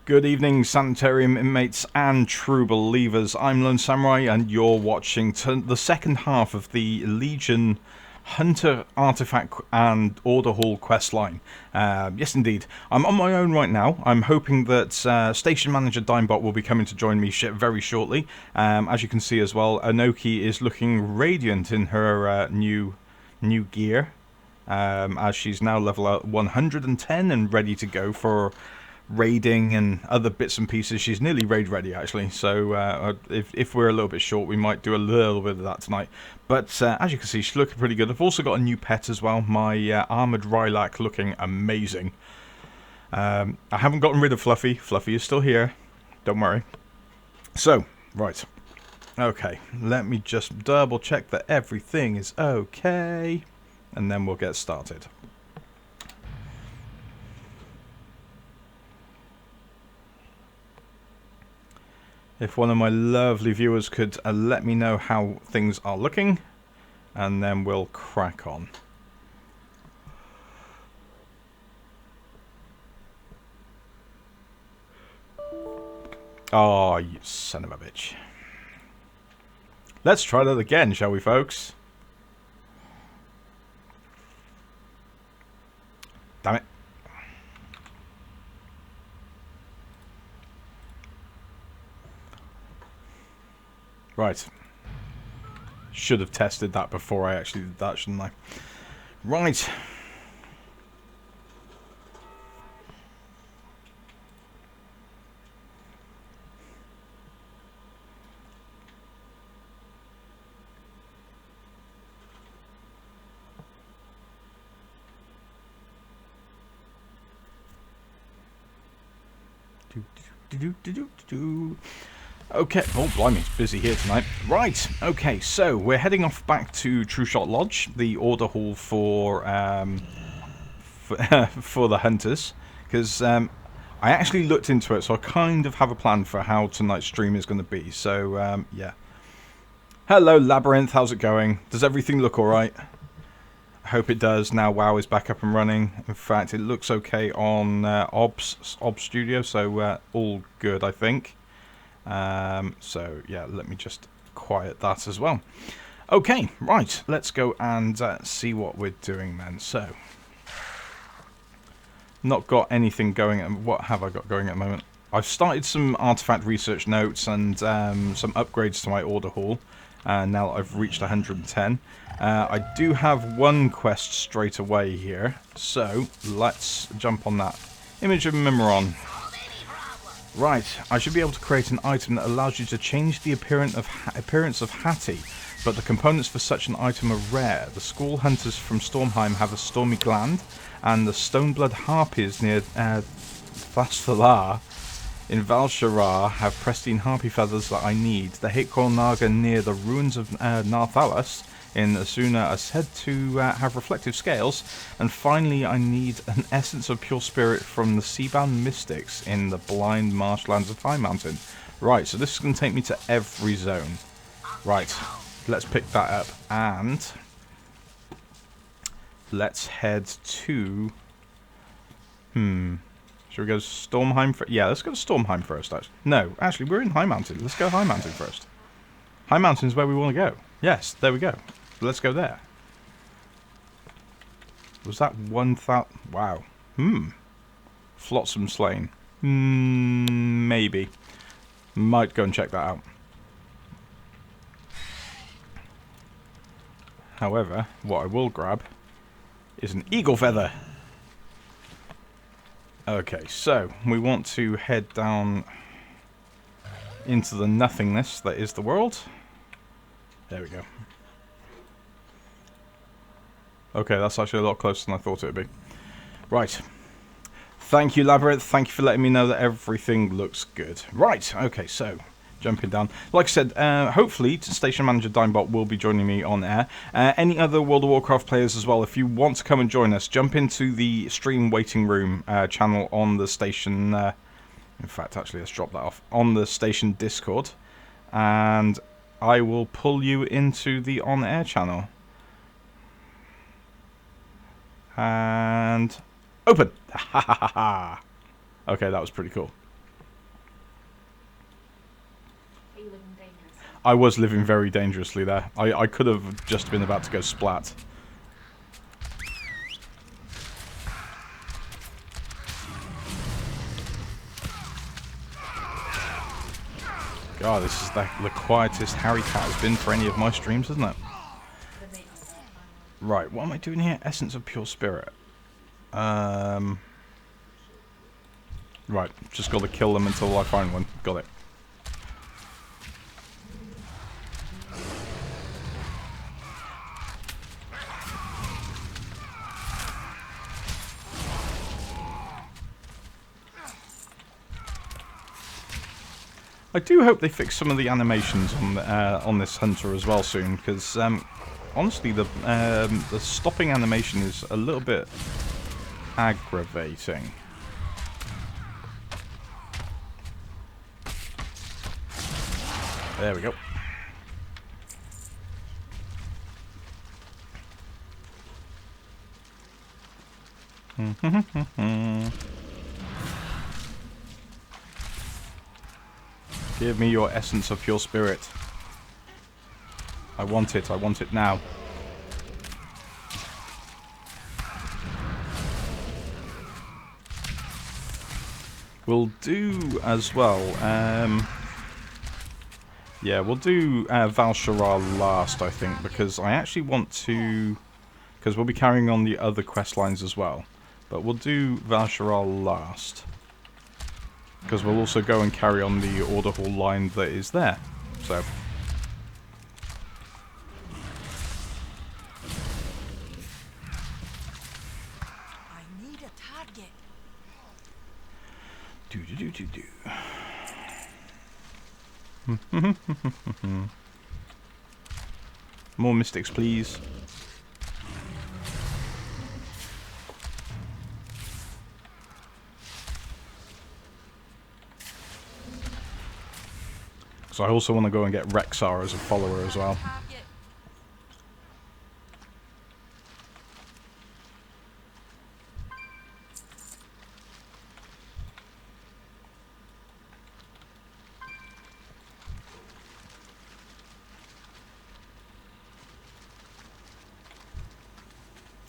Good evening, Sanitarium inmates and true believers. I'm Lonesamurai, and you're watching the second half of the Legion Hunter Artifact and Order Hall questline. Yes, indeed. I'm on my own right now. I'm hoping that Station Manager Dimebot will be coming to join me very shortly. As you can see as well, Anoki is looking radiant in her new gear, as she's now level 110 and ready to go for raiding and other bits and pieces. She's nearly raid ready, actually, so if we're a little bit short, we might do a little bit of that tonight. But as you can see, she's looking pretty good. I've also got a new pet as well, my armoured Rylac, looking amazing. I haven't gotten rid of Fluffy. Fluffy is still here, don't worry. So, right, okay, let me just double check that everything is okay, and then we'll get started. If one of my lovely viewers could let me know how things are looking, and then we'll crack on. Oh, you son of a bitch. Let's try that again, shall we, folks? Damn it. Right. Should have tested that before I actually did that, shouldn't I? Right. Okay, oh blimey, it's busy here tonight. Right, okay, so we're heading off back to True Shot Lodge, the order hall for for the hunters, because I actually looked into it, so I kind of have a plan for how tonight's stream is going to be. So yeah. Hello, Labyrinth. How's it going? Does everything look all right? I hope it does. Now WoW is back up and running. In fact, it looks okay on OBS Studio, so all good, I think. So yeah, let me just quiet that as well. Okay, right, let's go and see what we're doing then. So, not got anything going. What have I got going at the moment? I've started some artifact research notes and some upgrades to my order hall. Now that I've reached 110. I do have one quest straight away here, so let's jump on that. Image of Mimiron. Right, I should be able to create an item that allows you to change the appearance of Hattie, but the components for such an item are rare. The Squall Hunters from Stormheim have a Stormy Gland, and the Stoneblood Harpies near Thasthalar in Val'sharah have pristine harpy feathers that I need. The Hatecoil Naga near the ruins of Narthalas in Asuna are said to have reflective scales, and finally I need an essence of pure spirit from the Seabound Mystics in the blind marshlands of High Mountain. Right, so this is going to take me to every zone. Right, let's pick that up, and let's head to... Should we go to Stormheim first? Yeah, let's go to Stormheim first, actually. No, actually, we're in High Mountain. Let's go High Mountain first. High Mountain is where we want to go. Yes, there we go. Let's go there. Was that 1,000? Wow. Flotsam Slain. Maybe. Might go and check that out. However, what I will grab is an eagle feather. Okay, so we want to head down into the nothingness that is the world. There we go. Okay, that's actually a lot closer than I thought it would be. Right. Thank you, Labyrinth. Thank you for letting me know that everything looks good. Right, okay, so jumping down. Like I said, hopefully Station Manager Dimebot will be joining me on air. Any other World of Warcraft players as well, if you want to come and join us, jump into the stream waiting room channel on the station. In fact, actually, let's drop that off. On the station Discord. And I will pull you into the on-air channel. And open. Okay, that was pretty cool. I was living very dangerously there. I could have just been about to go splat. God, this is the quietest Harry Cat has been for any of my streams, isn't it? Right, what am I doing here? Essence of Pure Spirit. Right, just got to kill them until I find one. Got it. I do hope they fix some of the animations on this hunter as well soon, because honestly, the stopping animation is a little bit aggravating. There we go. Give me your essence of pure spirit. I want it now. We'll do as well, yeah, we'll do Val'sharah last, I think, because I actually want to, because we'll be carrying on the other quest lines as well, but we'll do Val'sharah last. Because we'll also go and carry on the Order Hall line that is there. So. I need a target. More mystics, please. So I also want to go and get Rexar as a follower as well.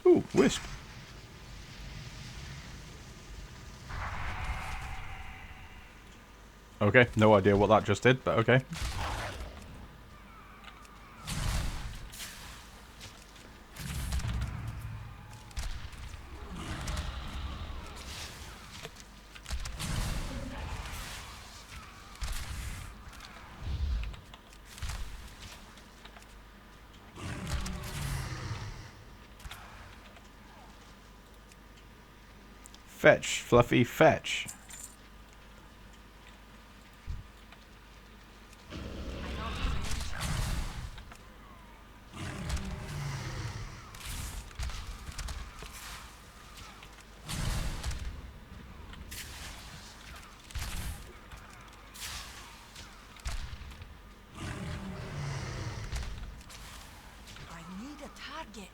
Ooh, Wisp. Okay, no idea what that just did, but okay. Fetch, Fluffy, fetch.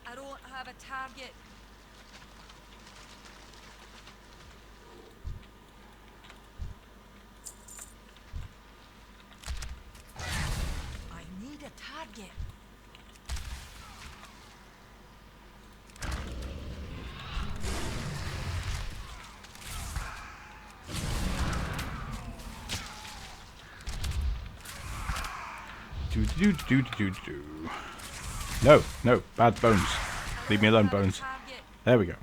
I don't have a target. I need a target. Do. No, no, bad bones. Leave me alone, bones. There we go.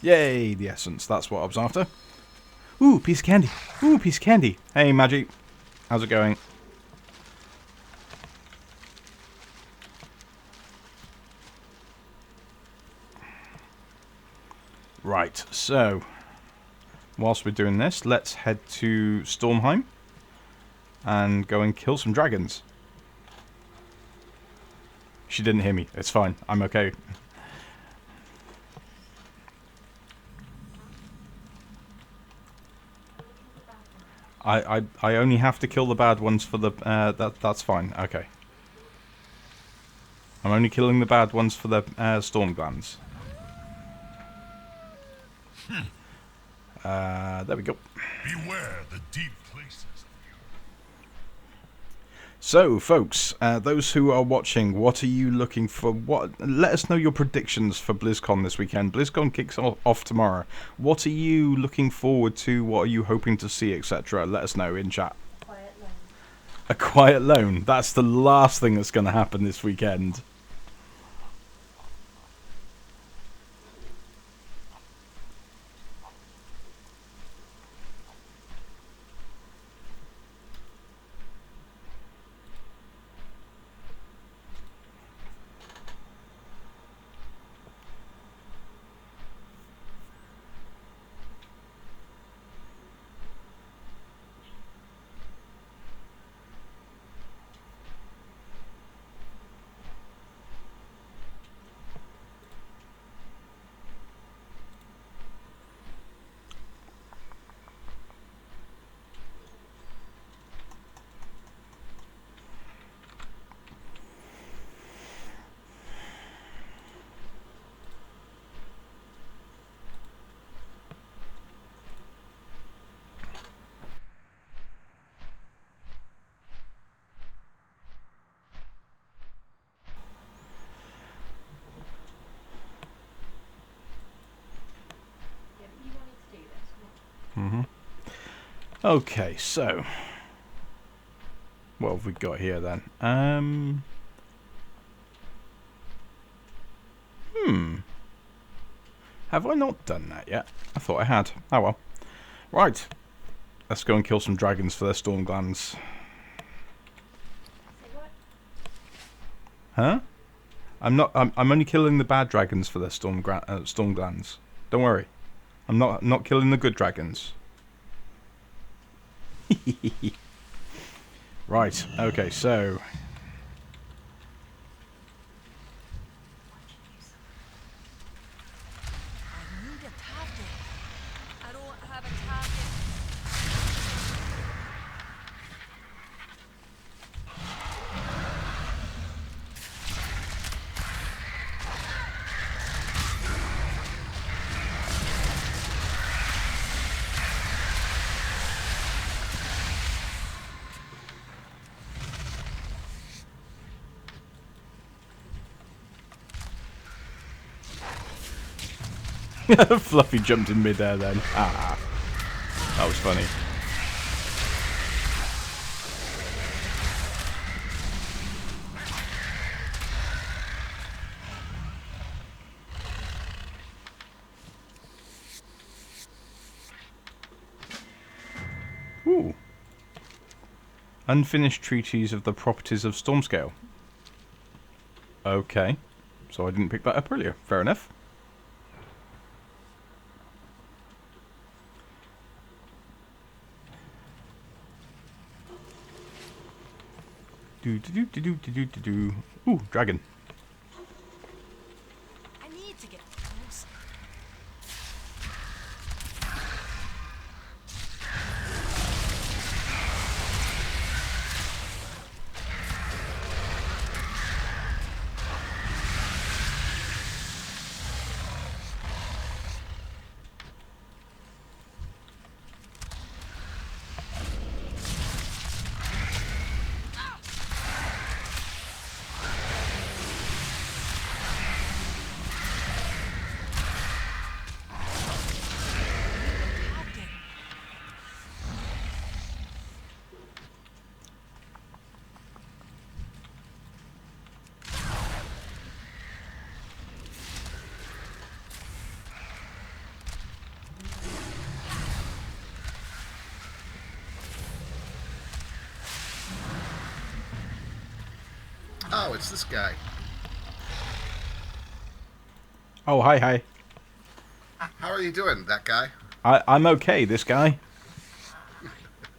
Yay, the essence. That's what I was after. Ooh, piece of candy. Ooh, piece of candy. Hey, Maggie. How's it going? Right, so whilst we're doing this, let's head to Stormheim and go and kill some dragons. She didn't hear me. It's fine. I'm okay. I only have to kill the bad ones for the that's fine. Okay. I'm only killing the bad ones for the storm glands. There we go. Beware the deep places. So, folks, those who are watching, what are you looking for? Let us know your predictions for BlizzCon this weekend. BlizzCon kicks off tomorrow. What are you looking forward to? What are you hoping to see, etc.? Let us know in chat. Quiet loan. A quiet loan. That's the last thing that's going to happen this weekend. Yeah, but you wanted to do this. Come on. Okay, so what have we got here then? Have I not done that yet? I thought I had. Oh well. Right. Let's go and kill some dragons for their storm glands. Say what? Huh? I'm only killing the bad dragons for their storm glands. Don't worry. I'm not killing the good dragons. Right. Okay, so I need a target. I don't have a target. Fluffy jumped in midair then. Ah, that was funny. Ooh. Unfinished treaties of the properties of Stormscale. Okay. So I didn't pick that up earlier. Fair enough. Do. Ooh, dragon. I need to get close. Target. Oh, it's this guy. Oh, hi. How are you doing, that guy? I'm okay, this guy.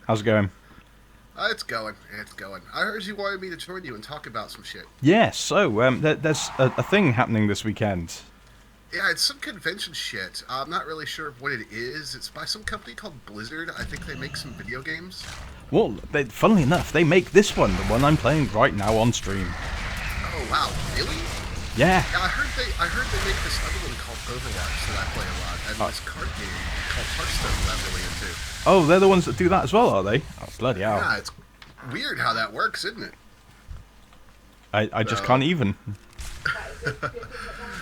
How's it going? It's going. It's going. I heard you wanted me to join you and talk about some shit. Yes, so there's a thing happening this weekend. Yeah, it's some convention shit. I'm not really sure what it is. It's by some company called Blizzard. I think they make some video games. Well, funnily enough, they make this one, the one I'm playing right now on stream. Oh wow, really? Yeah. Yeah, I heard they make this other one called Overwatch that I play a lot, and this card game called Hearthstone that I'm really into. Oh, they're the ones that do that as well, are they? Oh, bloody hell. Yeah, Weird how that works, isn't it? I just can't even.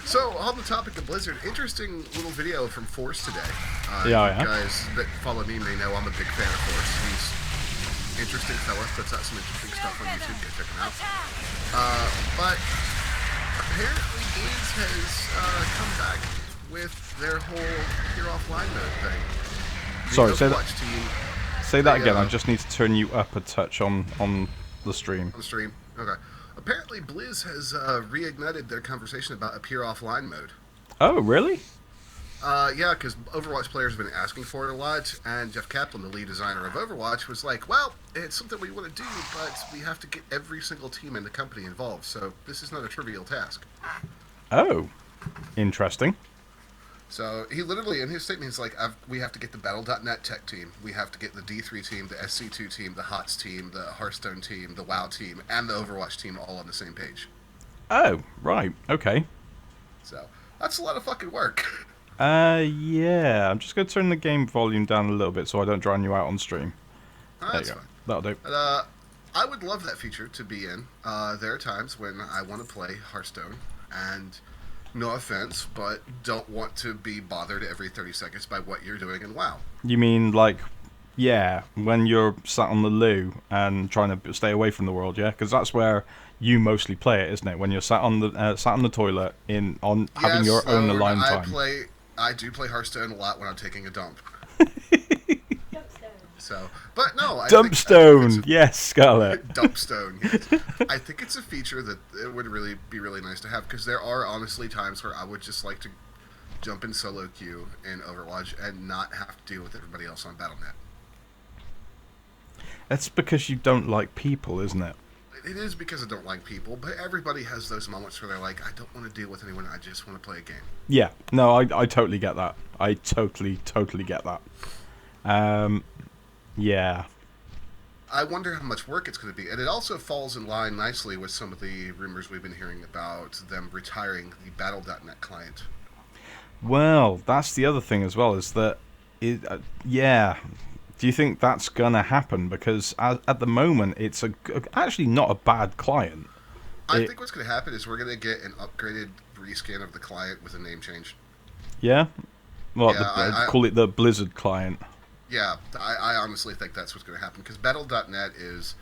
So, on the topic of Blizzard, interesting little video from Force today. Yeah. You guys that follow me may know I'm a big fan of Force. He's interesting fella, puts out some interesting stuff on YouTube. Go check him out. But apparently, Blizz has come back with their whole Here Offline mode thing. The Sorry, Overwatch team, say that again. I just need to turn you up a touch on the stream. on the stream. Okay. Apparently, Blizz has reignited their conversation about a pure offline mode. Oh, really? Yeah, because Overwatch players have been asking for it a lot, and Jeff Kaplan, the lead designer of Overwatch, was like, well, it's something we want to do, but we have to get every single team in the company involved, so this is not a trivial task. Oh, interesting. So he literally, in his statement, he's like, we have to get the Battle.net tech team, we have to get the D3 team, the SC2 team, the HOTS team, the Hearthstone team, the WoW team, and the Overwatch team all on the same page. Oh, right. Okay. So that's a lot of fucking work. Yeah. I'm just going to turn the game volume down a little bit so I don't drown you out on stream. There That's you go. fine. That'll do. But, I would love that feature to be in. There are times when I want to play Hearthstone, and no offense, but don't want to be bothered every 30 seconds by what you're doing in WoW. You mean like, yeah, when you're sat on the loo and trying to stay away from the world, yeah? Because that's where you mostly play it, isn't it? When you're sat on the toilet having your own alone time. I do play Hearthstone a lot when I'm taking a dump. So, but no, Dumpstone, yes, Scarlett. Dumpstone, yes. I think it's a feature that it would really be really nice to have, because there are honestly times where I would just like to jump in solo queue in Overwatch and not have to deal with everybody else on Battle.net. That's because you don't like people, isn't it? It is because I don't like people, but everybody has those moments where they're like, I don't want to deal with anyone, I just want to play a game. Yeah, no, I totally get that. I totally get that. Yeah. I wonder how much work it's going to be. And it also falls in line nicely with some of the rumors we've been hearing about them retiring the Battle.net client. Well, that's the other thing as well, is that, yeah. Do you think that's going to happen? Because at the moment, it's actually not a bad client. I think what's going to happen is we're going to get an upgraded reskin of the client with a name change. Yeah? Well, Yeah, call it the Blizzard client. Yeah, I honestly think that's what's going to happen, because Battle.net is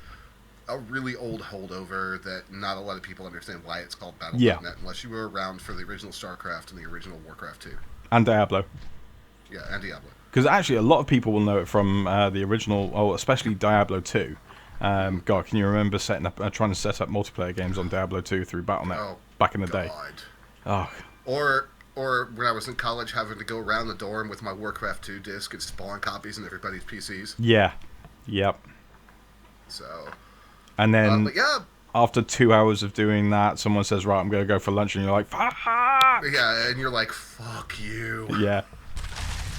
a really old holdover that not a lot of people understand why it's called Battle.net unless you were around for the original StarCraft and the original Warcraft 2. And Diablo. Yeah, and Diablo. Because actually a lot of people will know it from the original, especially Diablo 2. God, can you remember trying to set up multiplayer games on Diablo 2 through Battle.net back in the day? Oh. Or when I was in college, having to go around the dorm with my Warcraft 2 disc and spawn copies in everybody's PCs. Yeah. Yep. So. And then but yeah. After 2 hours of doing that, someone says, right, I'm going to go for lunch, and you're like, fuck! Yeah, and you're like, fuck you. Yeah.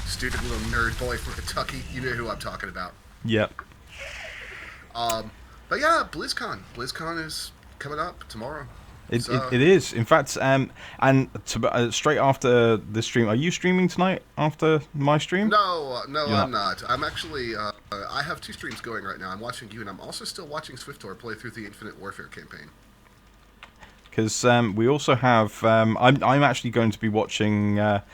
Stupid little nerd boy from Kentucky. You know who I'm talking about. Yep. But yeah, BlizzCon. BlizzCon is coming up tomorrow. It is. In fact, and straight after the stream, are you streaming tonight after my stream? No, I'm not. I'm actually, I have 2 streams going right now. I'm watching you, and I'm also still watching Swiftor play through the Infinite Warfare campaign. Because we also have, I'm actually going to be watching the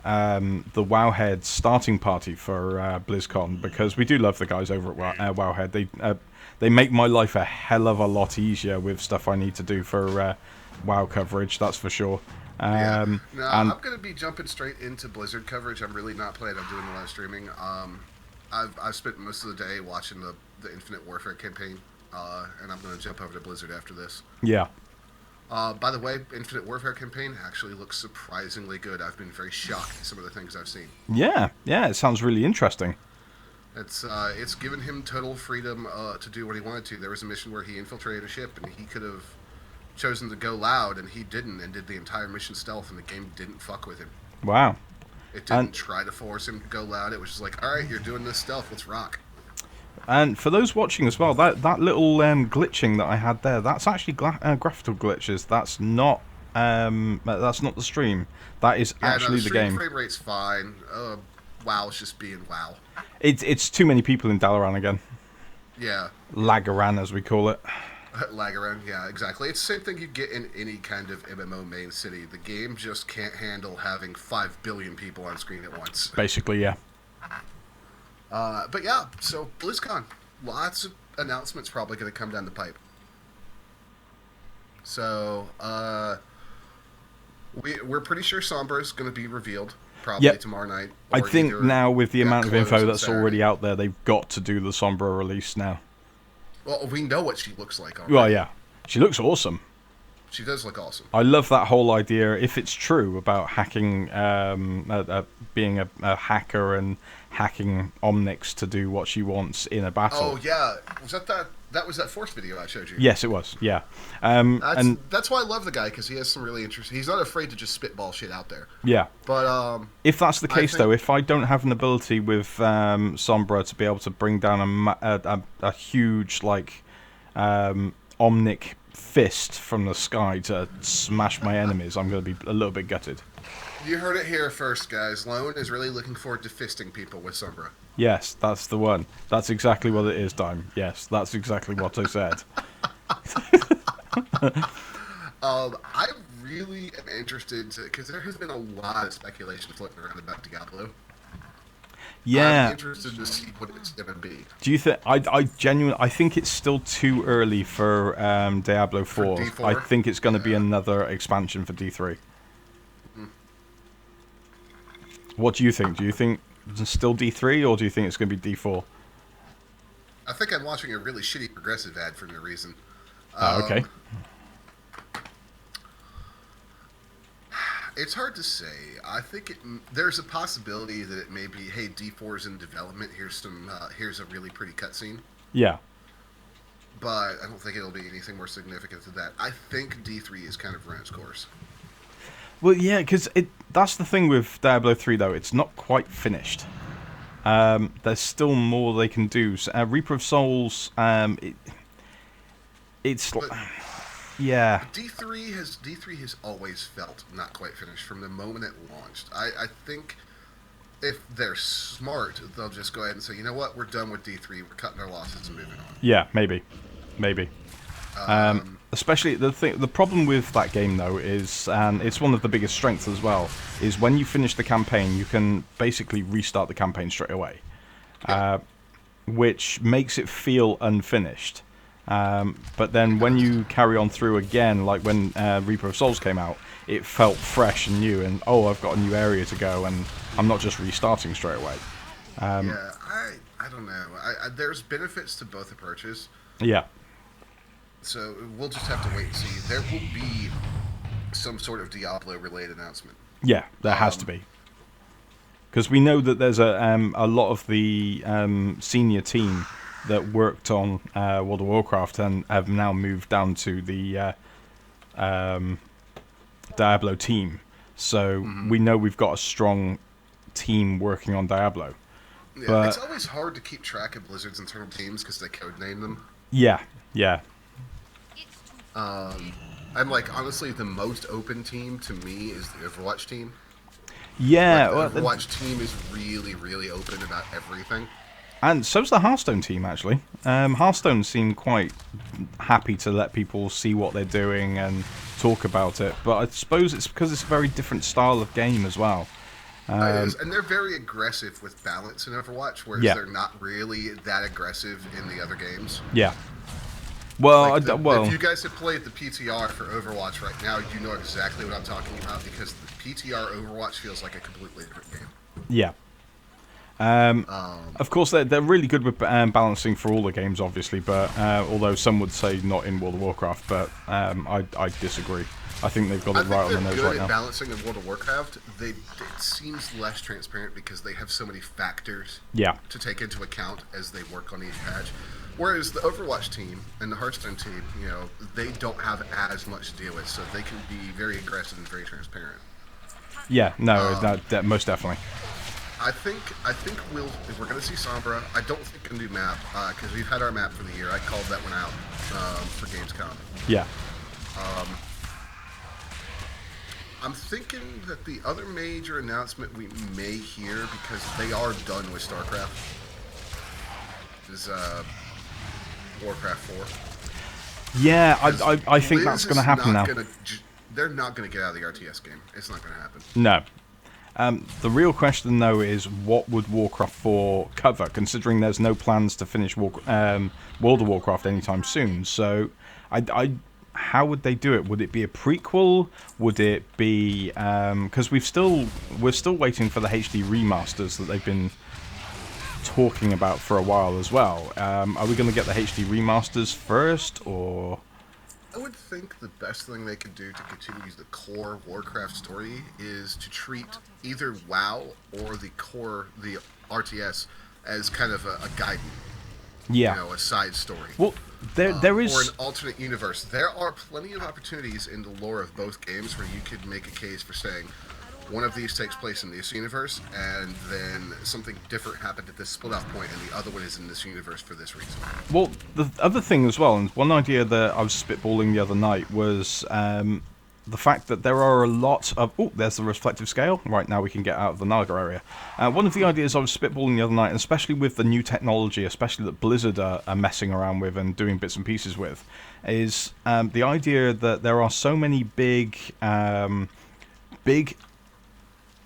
Wowhead starting party for BlizzCon, because we do love the guys over at Wowhead. They make my life a hell of a lot easier with stuff I need to do for WoW coverage, that's for sure. I'm going to be jumping straight into Blizzard coverage. I'm really not planning on doing a lot of streaming. I've spent most of the day watching the Infinite Warfare campaign, and I'm going to jump over to Blizzard after this. Yeah. By the way, Infinite Warfare campaign actually looks surprisingly good. I've been very shocked at some of the things I've seen. Yeah, it sounds really interesting. It's given him total freedom to do what he wanted to. There was a mission where he infiltrated a ship, and he could have chosen to go loud, and he didn't, and did the entire mission stealth, and the game didn't fuck with him. Wow. It didn't try to force him to go loud. It was just like, all right, you're doing this stealth, let's rock. And for those watching as well, that little glitching that I had there, that's actually graphical glitches. That's not the stream. That is actually the game. Frame rate's fine. WoW's just being WoW. It's too many people in Dalaran again. Yeah. Lagaran, as we call it. Lagaran, yeah, exactly. It's the same thing you get in any kind of MMO main city. The game just can't handle having 5 billion people on screen at once. Basically, yeah. But yeah, so BlizzCon. Lots of announcements probably going to come down the pipe. So, we're pretty sure Sombra is going to be revealed probably tomorrow night. I think now with the amount of info that's Saturday. already out there, they've got to do the Sombra release now. Well, we know what she looks like already. Well, yeah. She looks awesome. She does look awesome. I love that whole idea, if it's true, about hacking, being a hacker and hacking Omnix to do what she wants in a battle. Oh, yeah. Was that was that Force video I showed you? Yes, it was, yeah. That's why I love the guy, because he has some really interesting... He's not afraid to just spitball shit out there. Yeah. But, if that's the case, though, if I don't have an ability with Sombra to be able to bring down a huge, like, Omnic fist from the sky to smash my enemies, I'm going to be a little bit gutted. You heard it here first, guys. Lone is really looking forward to fisting people with Sombra. Yes, that's the one. That's exactly what it is, Dime. Yes, that's exactly what I said. I really am interested, because there has been a lot of speculation floating around about Diablo. Yeah. I'm interested to see what it's going to be. Do you think... I genuinely... I think it's still too early for Diablo 4. For D4? I think it's going to be another expansion for D3. What do you think? Do you think it's still D3, or do you think it's going to be D4? I think I'm watching a really shitty progressive ad for no reason. Okay. It's hard to say. I think there's a possibility that it may be, hey, D4 is in development. Here's a really pretty cutscene. Yeah. But I don't think it'll be anything more significant than that. I think D3 is kind of run its course. Well, yeah, because that's the thing with Diablo 3, though. It's not quite finished. There's still more they can do. So, Reaper of Souls, it's... yeah. D3 has always felt not quite finished from the moment it launched. I think if they're smart, they'll just go ahead and say, you know what, we're done with D3. We're cutting our losses and moving on. Yeah, maybe. Especially the problem with that game, though, is, and it's one of the biggest strengths as well, is when you finish the campaign, you can basically restart the campaign straight away, which makes it feel unfinished. But then when you carry on through again, like when Reaper of Souls came out, it felt fresh and new, and I've got a new area to go, and I'm not just restarting straight away. Yeah, I don't know. There's benefits to both approaches. Yeah. So we'll just have to wait and see. There will be some sort of Diablo-related announcement. Yeah, there has to be. Because we know that there's a lot of the senior team that worked on World of Warcraft and have now moved down to the Diablo team. So we know we've got a strong team working on Diablo. Yeah, but it's always hard to keep track of Blizzard's internal teams because they codename them. Yeah. I'm like, honestly, the most open team to me is the Overwatch team. Yeah. Like, the Overwatch team is really, really open about everything. And so's the Hearthstone team, actually. Hearthstone seem quite happy to let people see what they're doing and talk about it. But I suppose it's because it's a very different style of game as well. It is. And they're very aggressive with balance in Overwatch, whereas they're not really that aggressive in the other games. Yeah. Well, like if you guys have played the PTR for Overwatch right now, you know exactly what I'm talking about, because the PTR Overwatch feels like a completely different game. Yeah. Of course, they're really good with balancing for all the games, obviously, but although some would say not in World of Warcraft, but I disagree. I think they've got it right on the nose right now. They're good at balancing in World of Warcraft. It seems less transparent because they have so many factors to take into account as they work on each patch. Whereas the Overwatch team and the Hearthstone team, they don't have as much to deal with, so they can be very aggressive and very transparent. Yeah, no, that most definitely. I think if we're going to see Sombra, I don't think we can do map, because we've had our map for the year. I called that one out for Gamescom. Yeah. I'm thinking that the other major announcement we may hear, because they are done with StarCraft, is Warcraft 4. Yeah, I think that's going to happen now. They're not going to get out of the RTS game. It's not going to happen. No. The real question, though, is what would Warcraft 4 cover, considering there's no plans to finish World of Warcraft anytime soon. So, how would they do it? Would it be a prequel? Would it be... Because we're still waiting for the HD remasters that they've been talking about for a while as well. Are we going to get the HD remasters first, or... I would think the best thing they could do to continue the core Warcraft story is to treat either WoW or the RTS as kind of a guidance. Yeah. You know, a side story. Well, there is... Or an alternate universe. There are plenty of opportunities in the lore of both games where you could make a case for saying one of these takes place in this universe, and then something different happened at this split-off point, and the other one is in this universe for this reason. Well, the other thing as well, and one idea that I was spitballing the other night was the fact that there are a lot of... Oh, there's the reflective scale. Right, now we can get out of the Naga area. One of the ideas I was spitballing the other night, and especially with the new technology, especially that Blizzard are messing around with and doing bits and pieces with, is the idea that there are so many big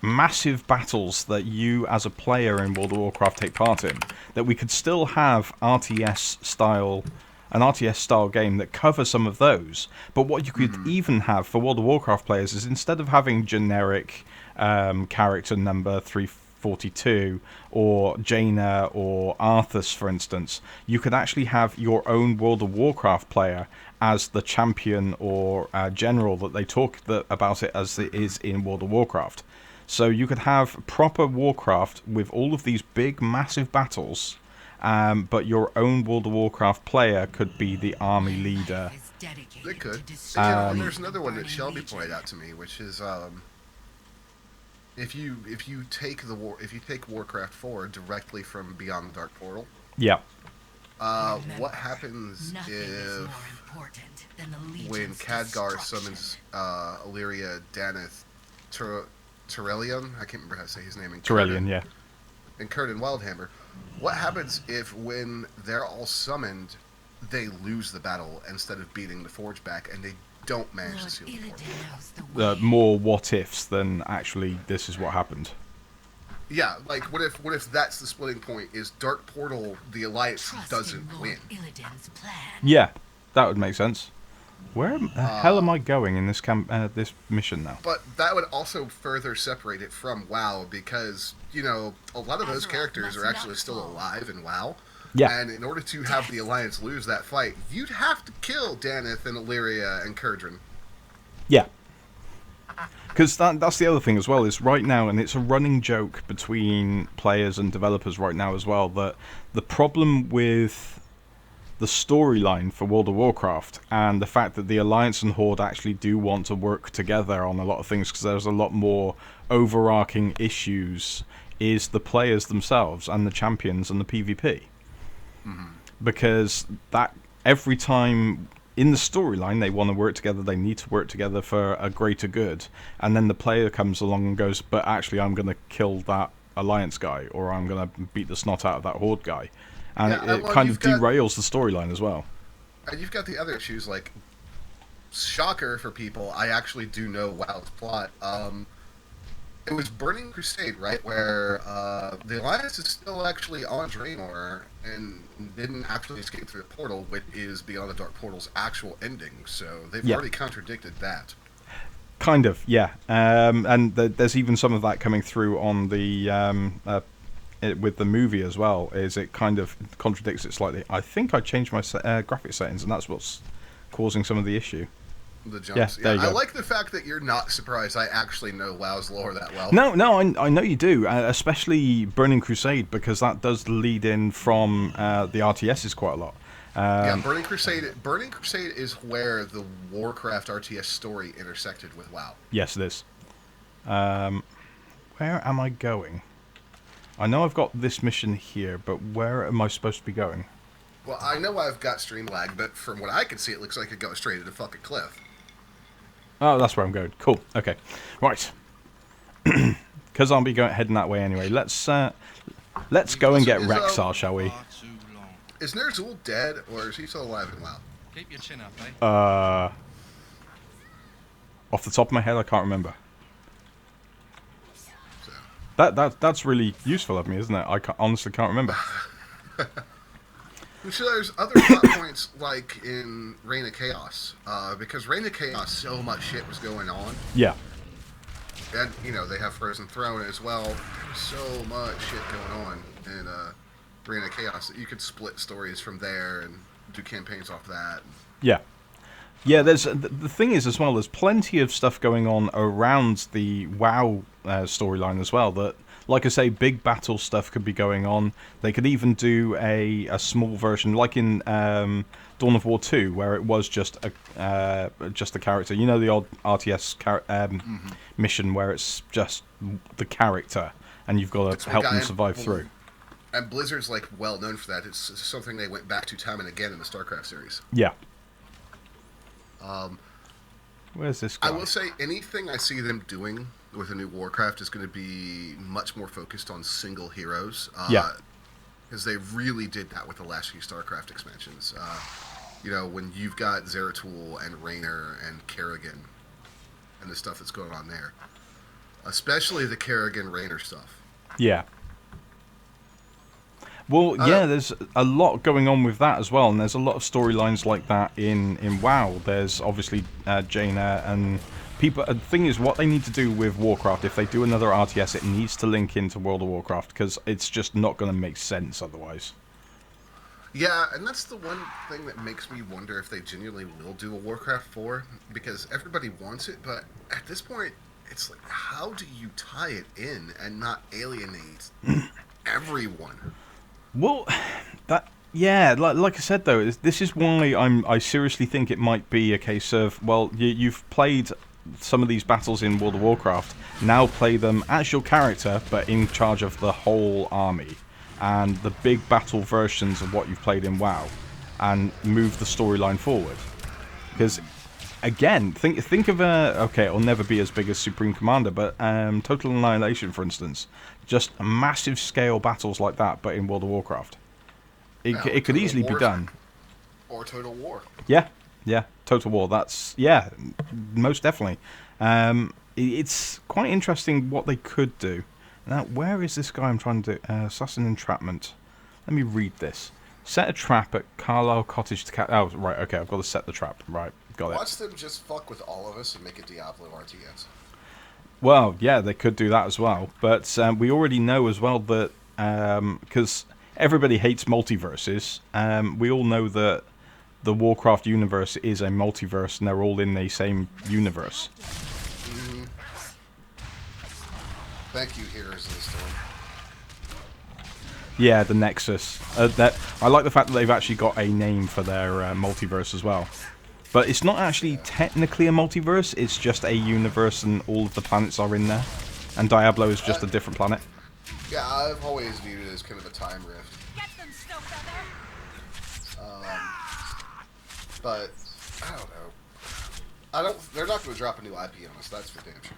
massive battles that you as a player in World of Warcraft take part in, that we could still have an RTS style game that covers some of those. But what you could even have for World of Warcraft players is, instead of having generic character number 342 or Jaina or Arthas, for instance, you could actually have your own World of Warcraft player as the champion or general that they talk about it as it is in World of Warcraft. So you could have proper Warcraft with all of these big, massive battles, but your own World of Warcraft player could be the army leader. They could. And there's another one that Shelby pointed out to me, which is if you take Warcraft 4 directly from Beyond the Dark Portal. Yeah. What happens if when Khadgar summons Illyria, Daneth, Turelion, I can't remember how to say his name. Turelion, yeah. And Curdin Wildhammer. What happens if, when they're all summoned, they lose the battle instead of beating the Forge back, and they don't manage to seal the Forge? More what ifs than actually this is what happened. Yeah, like what if that's the splitting point? Is Dark Portal, the Alliance doesn't win? Yeah, that would make sense. Where the hell am I going in this this mission now? But that would also further separate it from WoW, because, you know, a lot of those characters are actually still alive in WoW. Yeah. And in order to have the Alliance lose that fight, you'd have to kill Daneth and Illyria and Curdrin. Yeah. Because that's the other thing as well, is right now, and it's a running joke between players and developers right now as well, that the problem with the storyline for World of Warcraft and the fact that the Alliance and Horde actually do want to work together on a lot of things, because there's a lot more overarching issues, is the players themselves and the champions and the PvP. Because that every time in the storyline they want to work together, they need to work together for a greater good, and then the player comes along and goes, but actually I'm going to kill that Alliance guy, or I'm going to beat the snot out of that Horde guy. And it kind of derails the storyline as well. And you've got the other issues, like, shocker for people, I actually do know WoW's plot. It was Burning Crusade, right, where the Alliance is still actually on Draenor and didn't actually escape through the portal, which is Beyond the Dark Portal's actual ending. So they've already contradicted that. Kind of, yeah. And there's even some of that coming through on the... with the movie as well, is it kind of contradicts it slightly. I think I changed my graphic settings, and that's what's causing some of the issue. The jumps. Yeah, there you go. I like the fact that you're not surprised I actually know WoW's lore that well. No, I know you do, especially Burning Crusade, because that does lead in from the RTSs quite a lot. Yeah, Burning Crusade is where the Warcraft RTS story intersected with WoW. Yes, it is. Where am I going? I know I've got this mission here, but where am I supposed to be going? Well, I know I've got stream lag, but from what I can see, it looks like it goes straight at a fucking cliff. Oh, that's where I'm going. Cool. Okay. Right. Because I'll be heading that way anyway. Let's go and get Rexar, shall we? Is Ner'zhul dead, or is he still alive and well? Keep your chin up, eh? Off the top of my head, I can't remember. So. That's really useful of me, isn't it? Honestly can't remember. So there's other plot points like in Reign of Chaos, because Reign of Chaos, so much shit was going on. Yeah. And, they have Frozen Throne as well. There's so much shit going on in Reign of Chaos that you could split stories from there and do campaigns off that. Yeah. Yeah, the thing is as well, there's plenty of stuff going on around the WoW storyline as well that, like I say, big battle stuff could be going on. They could even do a small version, like in Dawn of War 2, where it was just a character. You know, the old RTS mission where it's just the character, and you've got to help them survive through. And Blizzard's well known for that. It's something they went back to time and again in the StarCraft series. Yeah. Where's this guy? I will say anything I see them doing with a new Warcraft is going to be much more focused on single heroes. Yeah. Because they really did that with the last few StarCraft expansions. When you've got Zeratul and Raynor and Kerrigan and the stuff that's going on there. Especially the Kerrigan-Raynor stuff. Yeah. Well, yeah, there's a lot going on with that as well, and there's a lot of storylines like that in WoW. There's obviously Jaina and people. The thing is, what they need to do with Warcraft, if they do another RTS, it needs to link into World of Warcraft, because it's just not going to make sense otherwise. Yeah, and that's the one thing that makes me wonder if they genuinely will do a Warcraft 4, because everybody wants it, but at this point, it's how do you tie it in and not alienate everyone? Well, like I said though, this is why I seriously think it might be a case of, well, you've played some of these battles in World of Warcraft, now play them as your character, but in charge of the whole army, and the big battle versions of what you've played in WoW, and move the storyline forward. Because, again, think of it'll never be as big as Supreme Commander, but Total Annihilation, for instance. Just massive scale battles like that, but in World of Warcraft. It could easily be done. Or Total War. Yeah, Total War. That's, most definitely. It's quite interesting what they could do. Now, where is this guy I'm trying to do? Assassin Entrapment. Let me read this. Set a trap at Carlisle Cottage to catch... Oh, right, okay, I've got to set the trap. Right, got it. Watch them just fuck with all of us and make a Diablo RTS. Well, yeah, they could do that as well. But we already know as well that... Because everybody hates multiverses. We all know that the Warcraft universe is a multiverse, and they're all in the same universe. Mm-hmm. Thank you, Heroes of the Storm. Yeah, the Nexus. I like the fact that they've actually got a name for their multiverse as well. But it's not actually technically a multiverse, it's just a universe and all of the planets are in there. And Diablo is just a different planet. Yeah, I've always viewed it as kind of a time rift. Get them, Snowfeather! But, I don't know. They're not going to drop a new IP on us, that's for damn sure.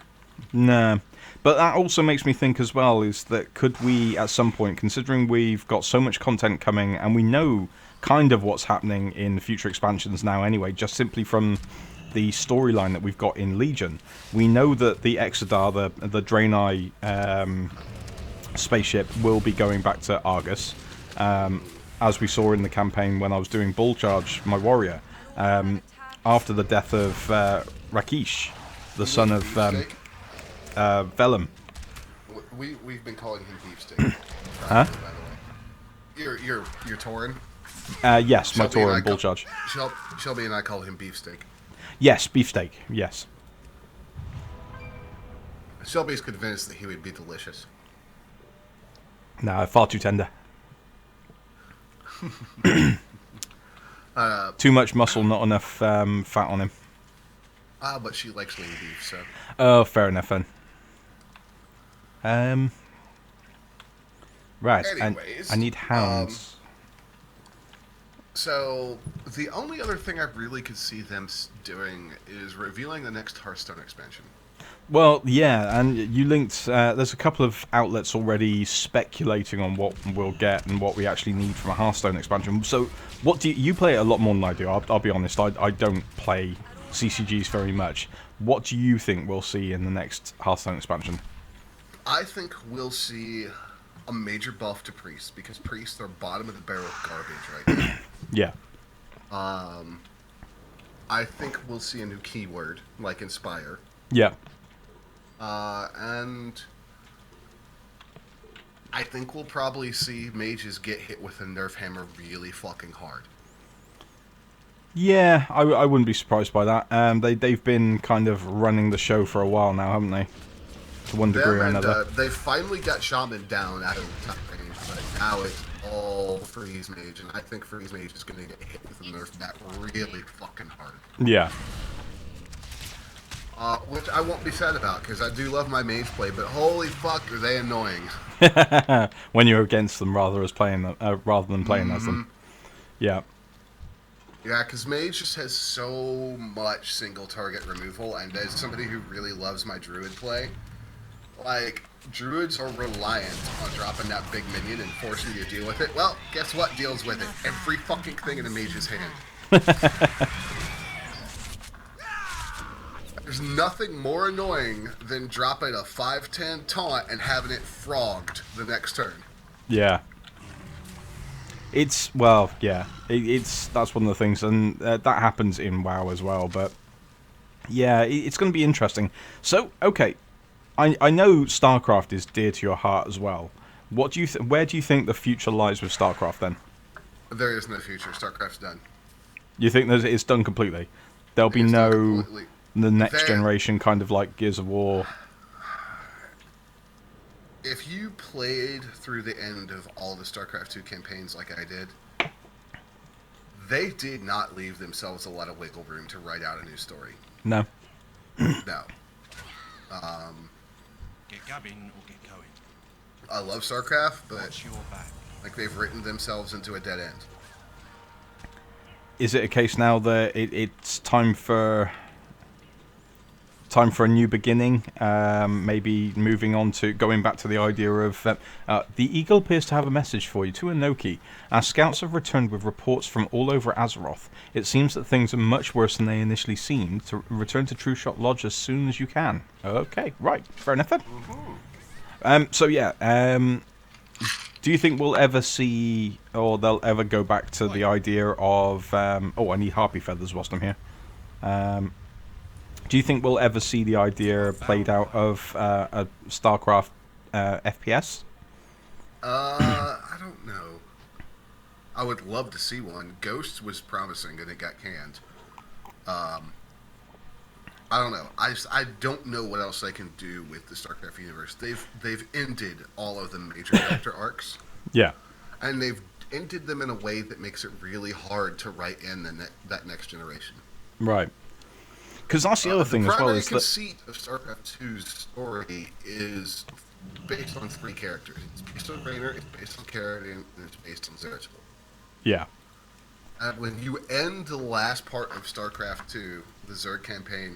Nah. But that also makes me think as well, is that could we, at some point, considering we've got so much content coming, and we know kind of what's happening in the future expansions now anyway, just simply from the storyline that we've got in Legion, we know that the Exodar, the Draenei spaceship, will be going back to Argus, as we saw in the campaign when I was doing Bull Charge, my warrior, after the death of Rakish, the son of Vellum. We've been calling him Beefsteak. Huh? By the way. You're Tauren? Yes, my Shelby and Tauren Bull Charge. Shelby and I call him Beefsteak. Yes, Beefsteak, yes. Shelby's convinced that he would be delicious. No, far too tender. Too much muscle, not enough fat on him. But she likes lean beef, so... Oh, fair enough then. Right, anyways, I need hounds. So, the only other thing I really could see them doing is revealing the next Hearthstone expansion. Well, yeah, and you linked. There's a couple of outlets already speculating on what we'll get and what we actually need from a Hearthstone expansion. So, what do you play it a lot more than I do? I'll be honest. I don't play CCGs very much. What do you think we'll see in the next Hearthstone expansion? I think we'll see a major buff to priests, because priests are bottom of the barrel garbage right now. Yeah. I think we'll see a new keyword like Inspire. Yeah. And I think we'll probably see mages get hit with a nerf hammer really fucking hard. Yeah, I wouldn't be surprised by that. They've been kind of running the show for a while now, haven't they? To one degree or another. They finally got Shaman down out of the top range, but now it's all Freeze Mage, and I think Freeze Mage is going to get hit with a nerf that really fucking hard. Yeah. Which I won't be sad about, because I do love my mage play, but holy fuck, are they annoying. When you're against them rather than playing as them. Yeah. Yeah, because mage just has so much single target removal, and as somebody who really loves my druid play, like, druids are reliant on dropping that big minion and forcing you to deal with it. Well, guess what deals with it? Every fucking thing in a mage's hand. There's nothing more annoying than dropping a 5/10 taunt and having it frogged the next turn. Yeah. It's, well, yeah. That's one of the things, and that happens in WoW as well, but yeah, it's going to be interesting. So, okay. I know StarCraft is dear to your heart as well. What do you where do you think the future lies with StarCraft then? There is no future. StarCraft's done. You think that it's done completely? There'll be no the next generation kind of like Gears of War. If you played through the end of all the StarCraft 2 campaigns like I did, they did not leave themselves a lot of wiggle room to write out a new story. No. No. Get gubbing or get going. I love StarCraft, but Watch your back. like they've written themselves into a dead end. Is it a case now that it's time for a new beginning? Maybe moving on to going back to the idea of the Eagle appears to have a message for you to Inoki. Our scouts have returned with reports from all over Azeroth. It seems that things are much worse than they initially seemed. To return to True Shot Lodge as soon as you can. Okay, right, fair enough then. So yeah, do you think we'll ever see, or they'll ever go back to the idea of? Oh, I need harpy feathers whilst I'm here. Do you think we'll ever see the idea played out of a StarCraft FPS? I don't know. I would love to see one. Ghosts was promising and it got canned. I don't know. I don't know what else they can do with the StarCraft universe. They've ended all of the major character arcs. Yeah. And they've ended them in a way that makes it really hard to write in that next generation. Right. Because that's the other thing as well. Is the primary conceit of StarCraft 2's story is based on three characters. It's based on Raynor, it's based on Carradine, and it's based on Zeratul. Yeah. And when you end the last part of StarCraft 2, the Zerg campaign,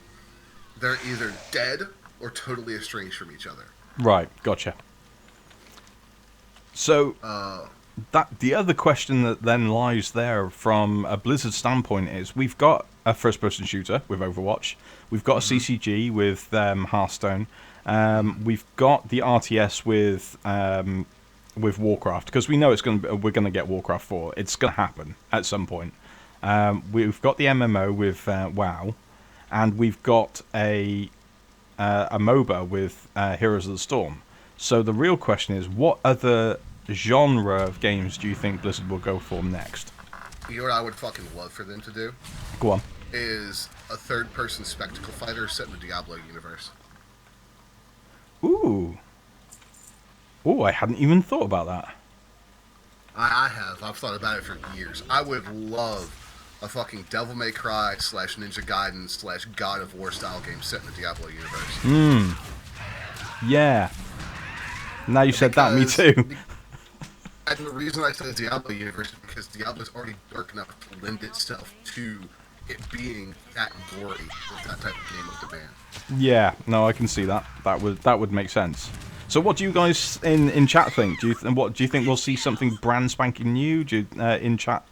they're either dead or totally estranged from each other. Right, gotcha. So, that the other question that then lies there from a Blizzard standpoint is, we've got a first-person shooter with Overwatch, we've got a CCG with Hearthstone, we've got the RTS with Warcraft, because we know we're going to get Warcraft 4. It's going to happen at some point. We've got the MMO with WoW, and we've got a MOBA with Heroes of the Storm. So the real question is, what other genre of games do you think Blizzard will go for next? You know what I would fucking love for them to do? Go on. Is a third-person spectacle fighter set in the Diablo universe. Ooh. Ooh, I hadn't even thought about that. I have. I've thought about it for years. I would love a fucking Devil May Cry / Ninja Gaiden / God of War style game set in the Diablo universe. Yeah. Now you said that, me too. And the reason I said Diablo universe is because Diablo's already dark enough to lend itself to it being that gory with that type of game of demand. Yeah, no, I can see that. That would make sense. So, what do you guys in chat think? Do you think we'll see something brand spanking new? In chat?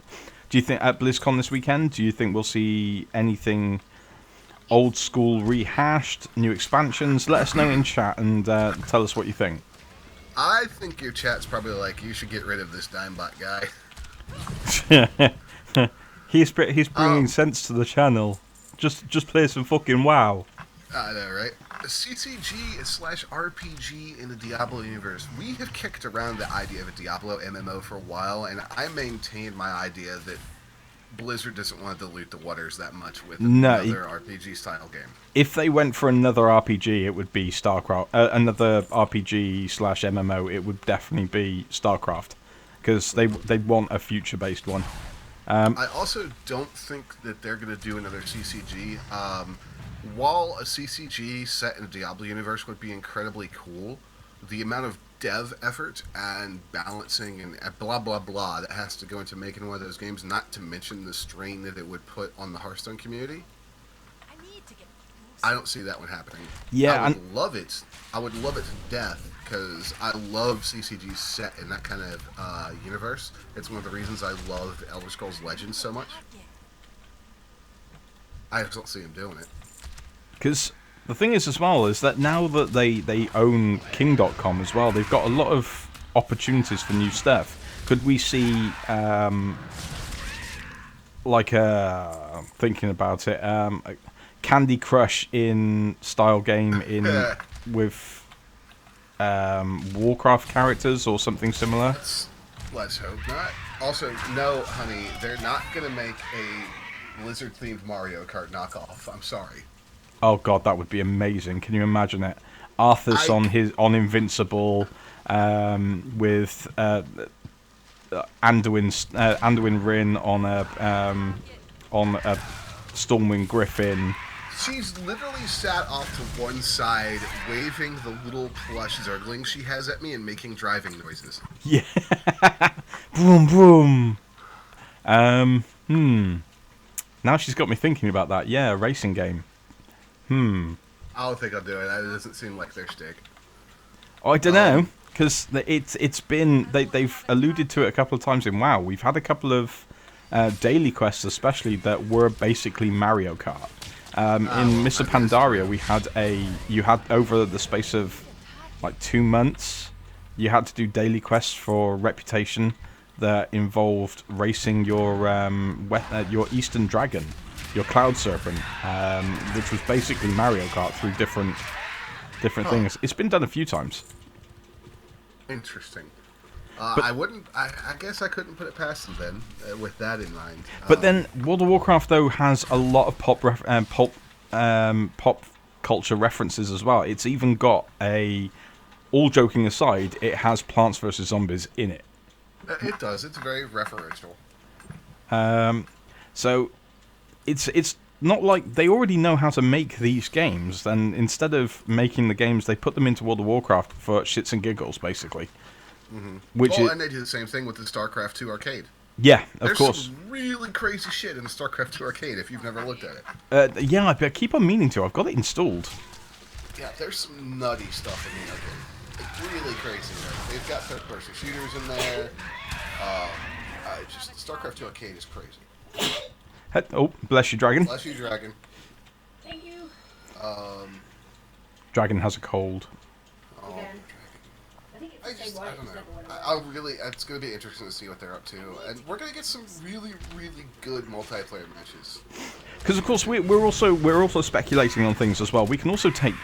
Do you think at BlizzCon this weekend? Do you think we'll see anything old school rehashed, new expansions? Let us know in chat and tell us what you think. I think your chat's probably like, you should get rid of this Dimebot guy. He's bringing sense to the channel. Just play some fucking WoW. I know, right? CCG/RPG in the Diablo universe. We have kicked around the idea of a Diablo MMO for a while, and I maintained my idea that Blizzard doesn't want to dilute the waters that much with another RPG style game. If they went for another RPG, it would be StarCraft. Another RPG/MMO, it would definitely be StarCraft, because they want a future-based one. I also don't think that they're going to do another CCG. While a CCG set in a Diablo universe would be incredibly cool, the amount of dev effort and balancing and blah blah blah that has to go into making one of those games, not to mention the strain that it would put on the Hearthstone community, I don't see that one happening. Yeah, I would love it. I would love it to death, because I love CCG set in that kind of universe. It's one of the reasons I love Elder Scrolls Legends so much. I just don't see him doing it. Because the thing is as well is that now that they own King.com as well, they've got a lot of opportunities for new stuff. Could we see thinking about it, a Candy Crush in style game with Warcraft characters or something similar? Let's hope not. Also, no, honey, they're not gonna make a Blizzard-themed Mario Kart knockoff. I'm sorry. Oh god, that would be amazing. Can you imagine it? Arthur's on Invincible, with Anduin Rin on a Stormwind Griffin. She's literally sat off to one side, waving the little plush Zergling she has at me and making driving noises. Yeah. Boom, boom. Now she's got me thinking about that. Yeah, a racing game. I don't think I'll do it. That doesn't seem like their shtick. I don't know, because it's been they've alluded to it a couple of times in WoW. We've had a couple of daily quests, especially, that were basically Mario Kart. In Mists of Pandaria, you had over the space of like 2 months, you had to do daily quests for Reputation that involved racing your Eastern Dragon, your Cloud Serpent, which was basically Mario Kart through different things. It's been done a few times. Interesting. I guess I couldn't put it past them then, with that in mind. But then World of Warcraft though has a lot of pop culture references as well. It's even got all joking aside, it has Plants vs Zombies in it. It does. It's very referential. So it's not like they already know how to make these games, and instead of making the games, they put them into World of Warcraft for shits and giggles, basically. Mm-hmm. And they do the same thing with the StarCraft 2 arcade. Yeah, There's course. Some really crazy shit in the StarCraft 2 arcade if you've never looked at it. Yeah, I keep on meaning to. I've got it installed. Yeah, there's some nutty stuff in the arcade. It's really crazy. Right? They've got third-person shooters in there. StarCraft 2 arcade is crazy. Oh, bless you, Dragon. Bless you, Dragon. Thank you. Dragon has a cold. Again. I think it's the same one. I don't know. It's going to be interesting to see what they're up to, and we're going to get some really, really good multiplayer matches. Because of course we're also speculating on things as well. We can also take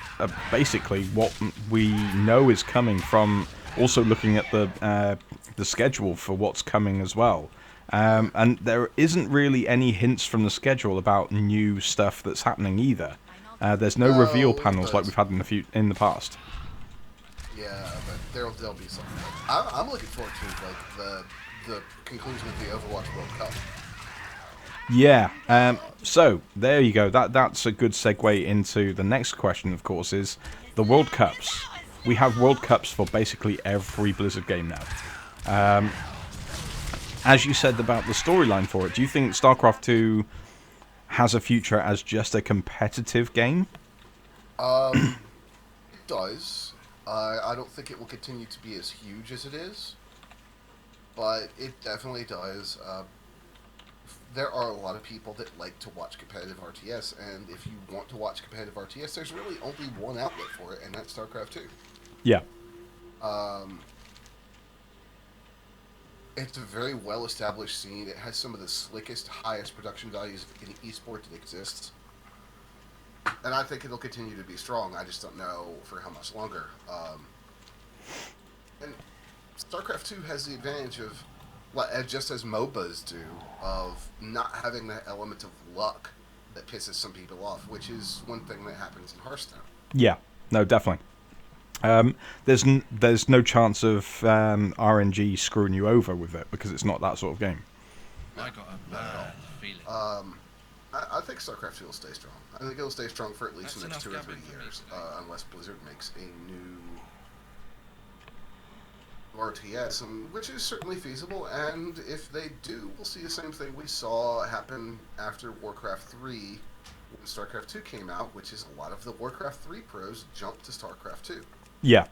basically what we know is coming from also looking at the schedule for what's coming as well. And there isn't really any hints from the schedule about new stuff that's happening either. There's no reveal panels like we've had in the past. Yeah, but there'll be something. I'm looking forward to the conclusion of the Overwatch World Cup. Yeah. So there you go. That's a good segue into the next question. Of course, is the World Cups. We have World Cups for basically every Blizzard game now. As you said about the storyline for it, do you think StarCraft 2 has a future as just a competitive game? It does. I don't think it will continue to be as huge as it is, but it definitely does. There are a lot of people that like to watch competitive RTS, and if you want to watch competitive RTS, there's really only one outlet for it, and that's StarCraft 2. Yeah. It's a very well-established scene. It has some of the slickest, highest production values of any esport that exists. And I think it'll continue to be strong. I just don't know for how much longer. And StarCraft 2 has the advantage of, just as MOBAs do, of not having that element of luck that pisses some people off, which is one thing that happens in Hearthstone. Yeah, no, definitely. There's no chance of RNG screwing you over with it because it's not that sort of game. I got a bad feeling. I think StarCraft 2 will stay strong. I think it'll stay strong for at least the next 2 or 3 years, unless Blizzard makes a new RTS, which is certainly feasible. And if they do, we'll see the same thing we saw happen after Warcraft 3 when StarCraft 2 came out, which is a lot of the Warcraft 3 pros jumped to StarCraft 2. Yeah.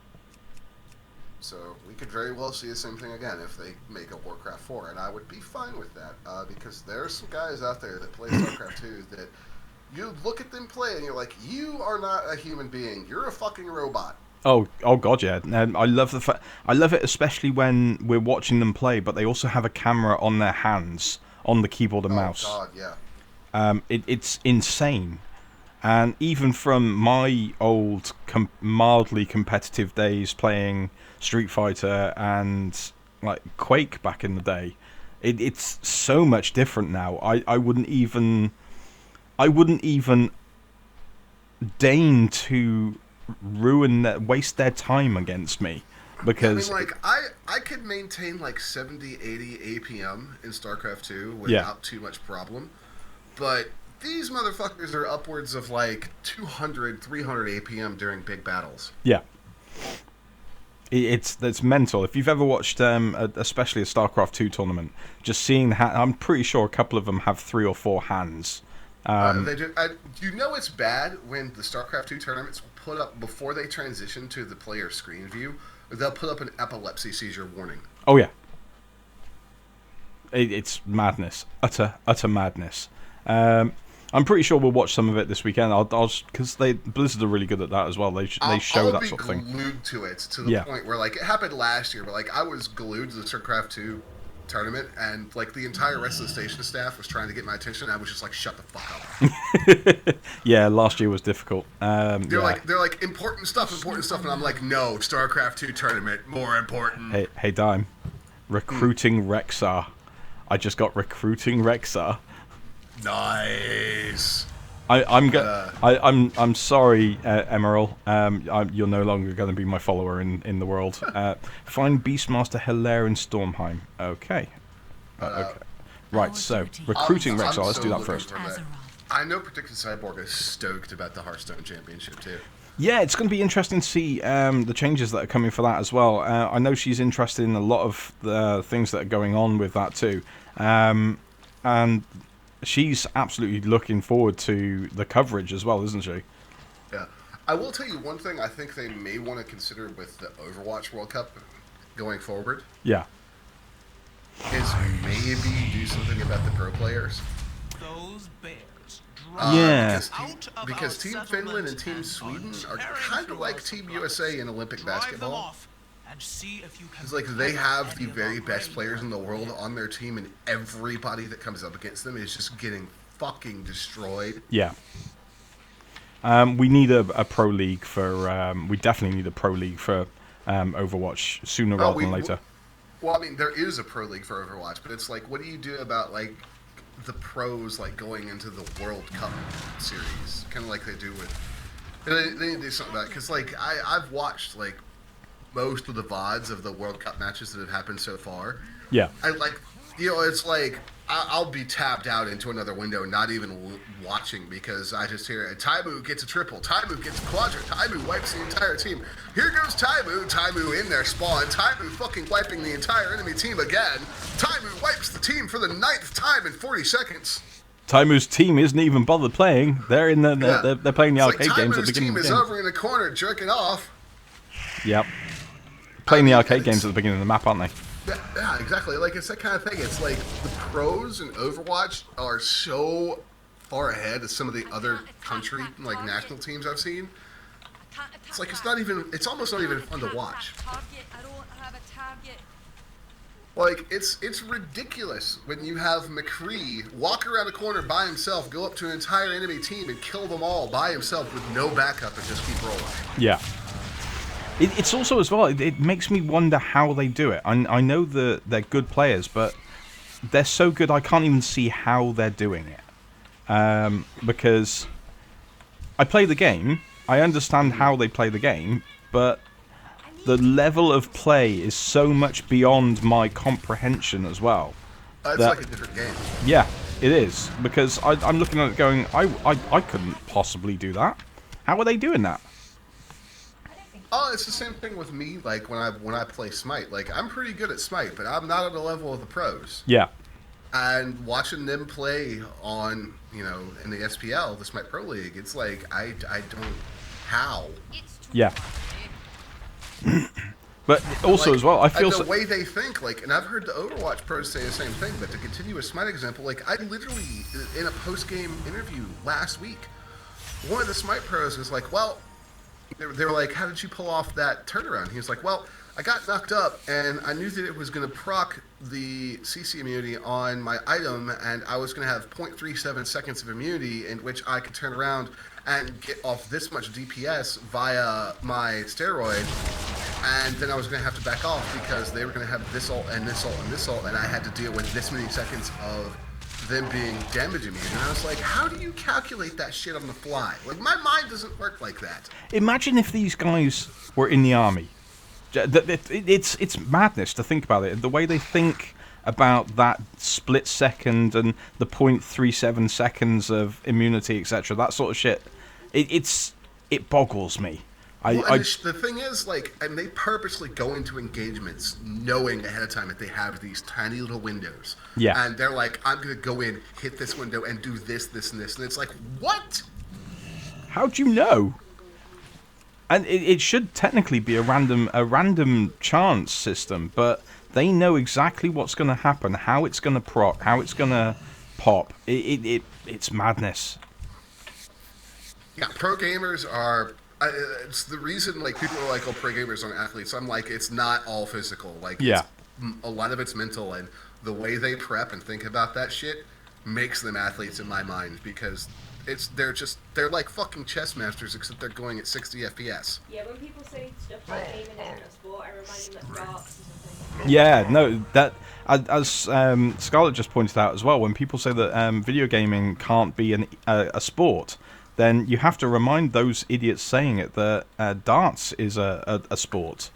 So we could very well see the same thing again if they make a Warcraft 4, and I would be fine with that, because there are some guys out there that play StarCraft 2 that you look at them play and you're like, you are not a human being, you're a fucking robot. Oh God, yeah. I love I love it, especially when we're watching them play, but they also have a camera on their hands, on the keyboard and mouse. Oh God, yeah. It's insane. And even from my old mildly competitive days playing Street Fighter and like Quake back in the day, it's so much different now. I wouldn't even deign to waste their time against me, because I could maintain like 70, 80 APM in StarCraft 2 without too much problem, but these motherfuckers are upwards of like 200, 300 APM during big battles. Yeah. It's mental. If you've ever watched, especially a StarCraft 2 tournament, just seeing I'm pretty sure a couple of them have 3 or 4 hands. They do. You know it's bad when the StarCraft 2 tournaments will put up, before they transition to the player screen view, they'll put up an epilepsy seizure warning. Oh yeah. It's madness. Utter madness. I'm pretty sure we'll watch some of it this weekend. I'll because Blizzard are really good at that as well. They show that sort of thing. I'll be glued to it to the point where, like, it happened last year, but like I was glued to the StarCraft 2 tournament, and like the entire rest of the station staff was trying to get my attention. I was just like, shut the fuck up. Yeah, last year was difficult. They're like important stuff, and I'm like, no, StarCraft 2 tournament more important. Hey, Dime, recruiting Rexar. I just got recruiting Rexar. Nice. I'm sorry, Emerald. You're no longer going to be my follower in the world. Find Beastmaster Hilaire in Stormheim. Okay. Okay. Right. So recruiting Rexar. Let's do that first. I know Predicted Cyborg is stoked about the Hearthstone Championship too. Yeah, it's going to be interesting to see the changes that are coming for that as well. I know she's interested in a lot of the things that are going on with that too, and she's absolutely looking forward to the coverage as well, isn't she? Yeah. I will tell you one thing I think they may want to consider with the Overwatch World Cup going forward. Yeah. Is maybe do something about the pro players. Those bears. Yeah. Because Team Finland and Team Sweden are kind of like Team USA in Olympic basketball. It's like they have the very best players in the world on their team, and everybody that comes up against them is just getting fucking destroyed. Yeah. We need a pro league for. We definitely need a pro league for Overwatch sooner rather than later. Well, I mean, there is a pro league for Overwatch, but it's like, what do you do about like the pros like going into the World Cup series, kind of like they do with. They need to do something about it, because like I've watched like most of the VODs of the World Cup matches that have happened so far. Yeah. I like, it's like I'll be tapped out into another window, not even watching, because I just hear Taimu gets a triple, Taimu gets a quadrant, Taimu wipes the entire team. Here goes Taimu in their spawn, Taimu fucking wiping the entire enemy team again. Taimu wipes the team for the 9th time in 40 seconds. Timu's team isn't even bothered playing. They're in the Yeah. they're playing the It's arcade like, games at the Timer's beginning team of the is game. over in the corner jerking off. Yep. Playing I the mean, arcade it's- games at the beginning of the map, aren't they? Yeah, exactly. Like, it's that kind of thing. It's like the pros in Overwatch are so far ahead of some of the other country, like, national teams I've seen. It's like, it's almost not even fun to watch. Target. I don't have a target. Like, it's ridiculous when you have McCree walk around a corner by himself, go up to an entire enemy team and kill them all by himself with no backup and just keep rolling. Yeah. It's also as well. It makes me wonder how they do it. I know that they're good players, but they're so good I can't even see how they're doing it. Because I play the game, I understand how they play the game, but the level of play is so much beyond my comprehension as well. It's that- like a different game. Yeah, it is, because I'm looking at it going, I couldn't possibly do that. How are they doing that? Oh, it's the same thing with me. Like when I play Smite, like I'm pretty good at Smite, but I'm not at the level of the pros. Yeah, And watching them play on, in the SPL, the Smite Pro League, it's like I don't how. yeah. But also Like, as well, I feel the so. way they think, like, and I've heard the Overwatch pros say the same thing. But to continue a Smite example, like I literally in a post-game interview last week, one of the Smite pros was like, "Well," they were like, "How did you pull off that turnaround?" He was like, "Well, I got knocked up, and I knew that it was going to proc the CC immunity on my item, and I was going to have 0.37 seconds of immunity in which I could turn around and get off this much DPS via my steroid, and then I was going to have to back off because they were going to have this ult and this ult and this ult, and I had to deal with this many seconds of them being damage immune." And I was like, how do you calculate that shit on the fly? Like, my mind doesn't work like that. Imagine if these guys were in the army. It's madness to think about it. The way they think about that split second and the 0.37 seconds of immunity, etc. That sort of shit. It boggles me. The thing is, like, and they purposely go into engagements knowing ahead of time that they have these tiny little windows. Yeah. And they're like, I'm going to go in, hit this window, and do this, this, and this. And it's like, what? How'd you know? And it should technically be a random chance system, but they know exactly what's going to happen, how it's going to proc, how it's going to pop. It's madness. Yeah, pro gamers are... it's the reason, like, people are like, oh, pro gamers aren't athletes. I'm like, it's not all physical. Like, Yeah. a lot of it's mental, and the way they prep and think about that shit makes them athletes in my mind, because they're like fucking chess masters, except they're going at 60 FPS. Yeah, when people say stuff like gaming isn't a sport, I remind them that darts is a thing. Yeah, no, that as Scarlett just pointed out as well, when people say that video gaming can't be a sport, then you have to remind those idiots saying it that darts is a sport.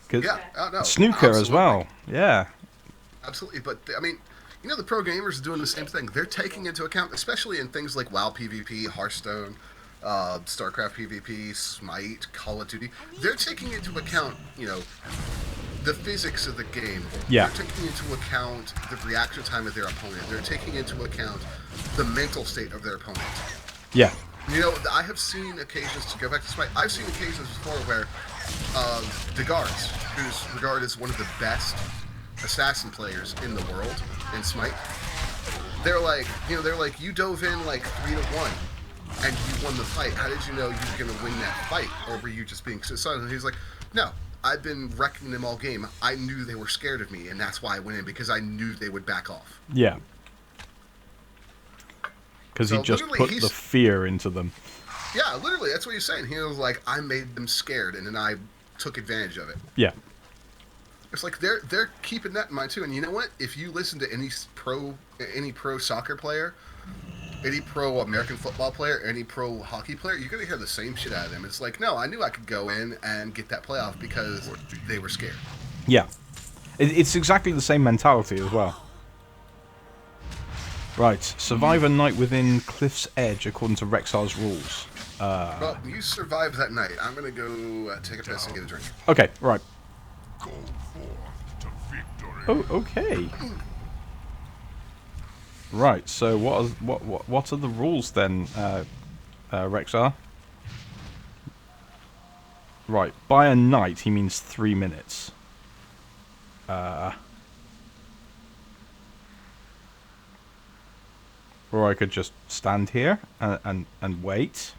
'Cause Yeah, no, snooker as absolutely. well. Yeah. Absolutely, but I mean, the pro gamers are doing the same thing. They're taking into account, especially in things like WoW PvP, Hearthstone, StarCraft PvP, Smite, Call of Duty. They're taking into account, the physics of the game. Yeah. They're taking into account the reaction time of their opponent. They're taking into account the mental state of their opponent. Yeah. I have seen occasions, to go back to Smite, I've seen occasions before where Degards, who's regarded as one of the best assassin players in the world in Smite, they're like, you dove in like 3-1 and you won the fight. How did you know you were going to win that fight? Or were you just being suicidal? And he's like, no, I've been wrecking them all game. I knew they were scared of me, and that's why I went in, because I knew they would back off. Yeah. Because So he just literally put he's- the fear into them. Yeah, literally, that's what he's saying. He was like, I made them scared, and then I took advantage of it. Yeah. It's like they're keeping that in mind too. And you know what? If you listen to any pro soccer player, any pro American football player, any pro hockey player, you're gonna hear the same shit out of them. It's like, no, I knew I could go in and get that playoff because they were scared. Yeah. It's exactly the same mentality as well. Right. Survive a night within Cliff's Edge according to Rexar's rules. Well, you survived that night. I'm gonna go take a piss and get a drink. Okay, right. Go forth to victory. Oh, okay. Right. So what are the rules then, Rexar? Right. By a night, he means 3 minutes. Or I could just stand here and wait.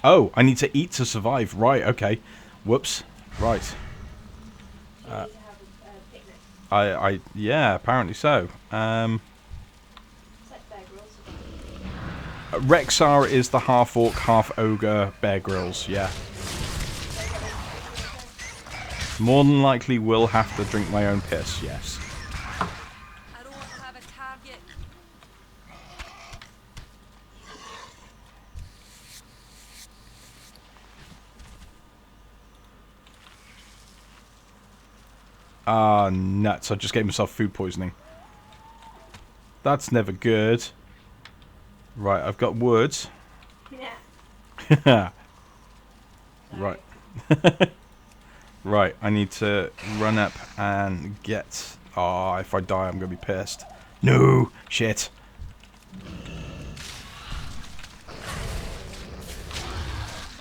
Oh, I need to eat to survive. Right, okay. Whoops. Right. You need to have a picnic. Yeah, apparently so. It's like Bear Grylls. Rexar is the half-orc, half-ogre Bear Grylls, yeah. More than likely will have to drink my own piss, yes. I don't have a target. Ah, nuts. I just gave myself food poisoning. That's never good. Right, I've got wood. Yeah. Right. Right, I need to run up and get... Oh, if I die, I'm going to be pissed. No! Shit.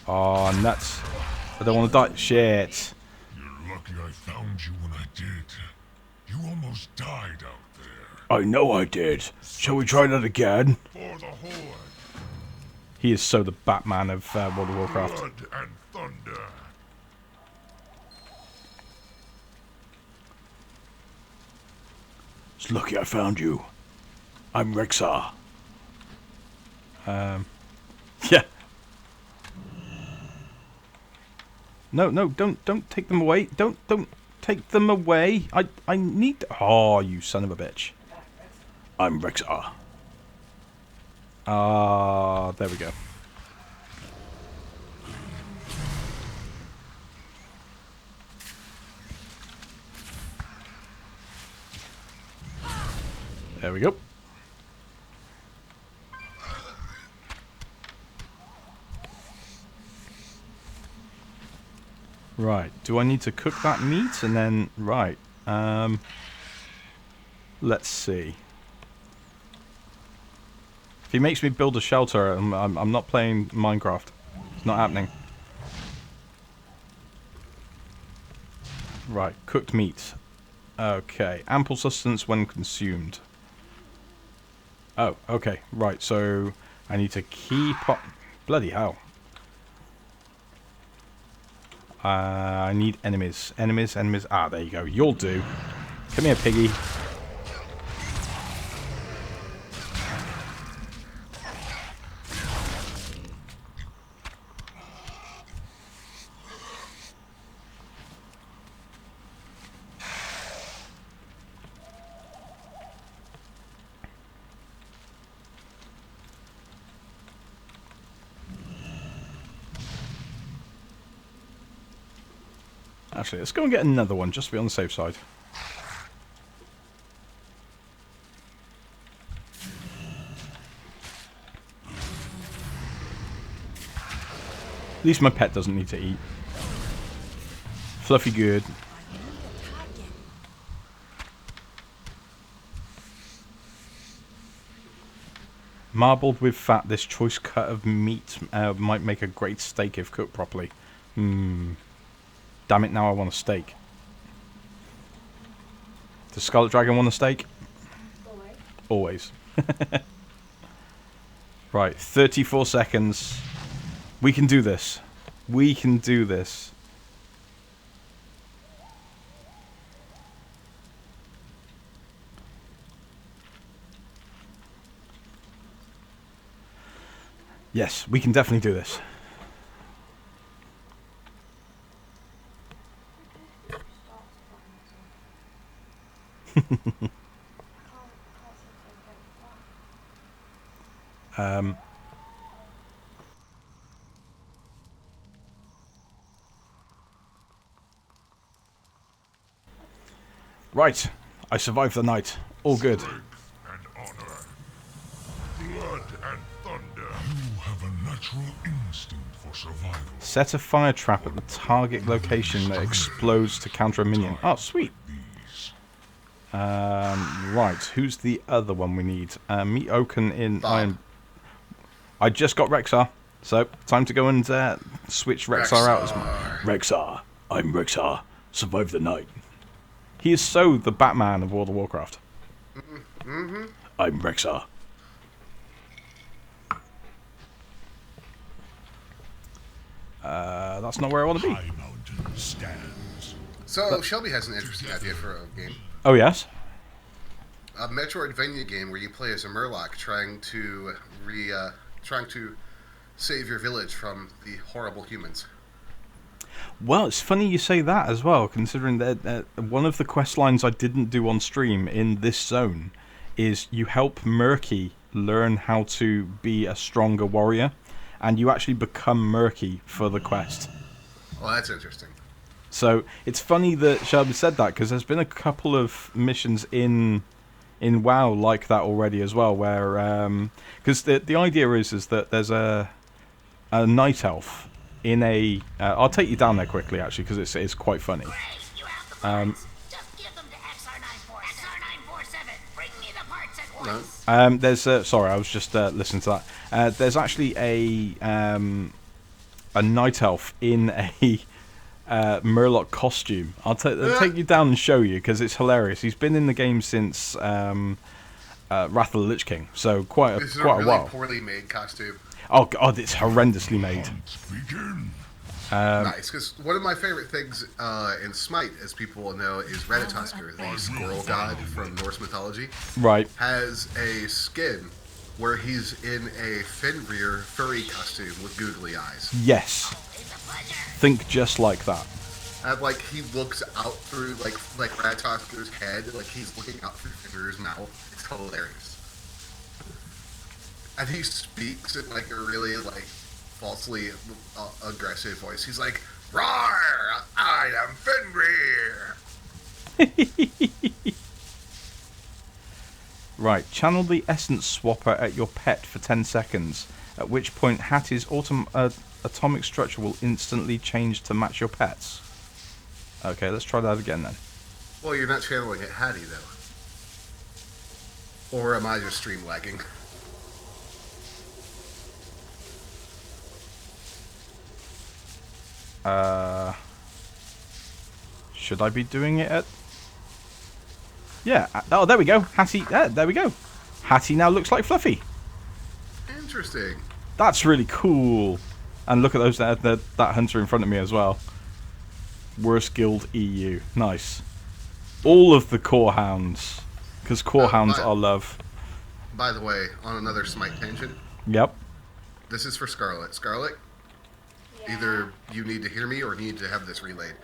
Oh, nuts. I don't want to die. Shit. You're lucky I found you when I did. You almost died out there. I know I did. Shall we try that again? For the Horde, He is so the Batman of World of Warcraft. blood and thunder. It's lucky I found you. I'm Rexar. Yeah. No, don't take them away. Don't take them away. I need... Oh, you son of a bitch. I'm Rexar. Ah, there we go. There we go. Right, do I need to cook that meat and then... Right, let's see. If he makes me build a shelter, I'm not playing Minecraft. It's not happening. Right, cooked meat. Okay, ample sustenance when consumed. Oh, okay, right, so I need to keep up... Bloody hell. I need enemies. Enemies. Ah, there you go. You'll do. Come here, piggy. Actually, let's go and get another one, just to be on the safe side. At least my pet doesn't need to eat. Fluffy good. Marbled with fat, this choice cut of meat might make a great steak if cooked properly. Damn it, now I want a steak. Does Scarlet Dragon want a steak? Always. Always. Right, 34 seconds. We can do this. We can do this. Yes, we can definitely do this. Right, I survived the night. All good. Strength and honor. Blood and thunder. You have a natural instinct for survival. Set a fire trap at the target location that explodes to counter a minion. Oh, sweet. These. Right, who's the other one we need? Meet Oaken in Bob. Iron. I just got Rexar, so time to go and switch Rexar out. Rexar, I'm Rexar. Survive the night. He is so the Batman of World of Warcraft. Mm-hmm. I'm Rexar. That's not where I want to be. High Mountain stands. So Shelby has an interesting idea for a game. Oh yes. A Metroidvania game where you play as a Murloc trying to save your village from the horrible humans. Well, it's funny you say that as well, considering that one of the quest lines I didn't do on stream in this zone is you help Murky learn how to be a stronger warrior, and you actually become Murky for the quest. Well, that's interesting. So it's funny that Shelby said that, because there's been a couple of missions in WoW like that already as well, where because the idea is that there's a night elf in a I'll take you down there quickly actually, because it's quite funny. You have the parts. Just give them to XR947. Bring me the parts at once. There's sorry, I was just listening to that. There's actually a night elf in a Murloc costume. I'll take you down and show you, because it's hilarious. He's been in the game since Wrath of the Lich King, so quite This is a a really while. poorly made costume. Oh god, it's horrendously made. Begin. Nice, because one of my favorite things in Smite, as people will know, is Ratatoskr, the squirrel god from Norse mythology. Right. Has a skin where he's in a Fenrir furry costume with googly eyes. Yes. Think just like that. And like he looks out through like Ratatoskr's head, like he's looking out through Fenrir's mouth. It's hilarious. And he speaks in like a really like falsely aggressive voice. He's like, "Roar! I am Fenrir." Right, channel the essence swapper at your pet for 10 seconds, at which point Hattie's atomic structure will instantly change to match your pet's. Okay, let's try that again then. Well, you're not channeling it Hattie though. Or am I just stream lagging? Should I be doing it at... Yeah, oh, there we go. Hattie, there we go. Hattie now looks like Fluffy. Interesting. That's really cool. And look at those, that hunter in front of me as well. Worst guild EU. Nice. All of the core hounds. Because core hounds are love. By the way, on another Smite tangent, Yep. this is for Scarlet. Scarlet, Yeah. either you need to hear me or need to have this relayed.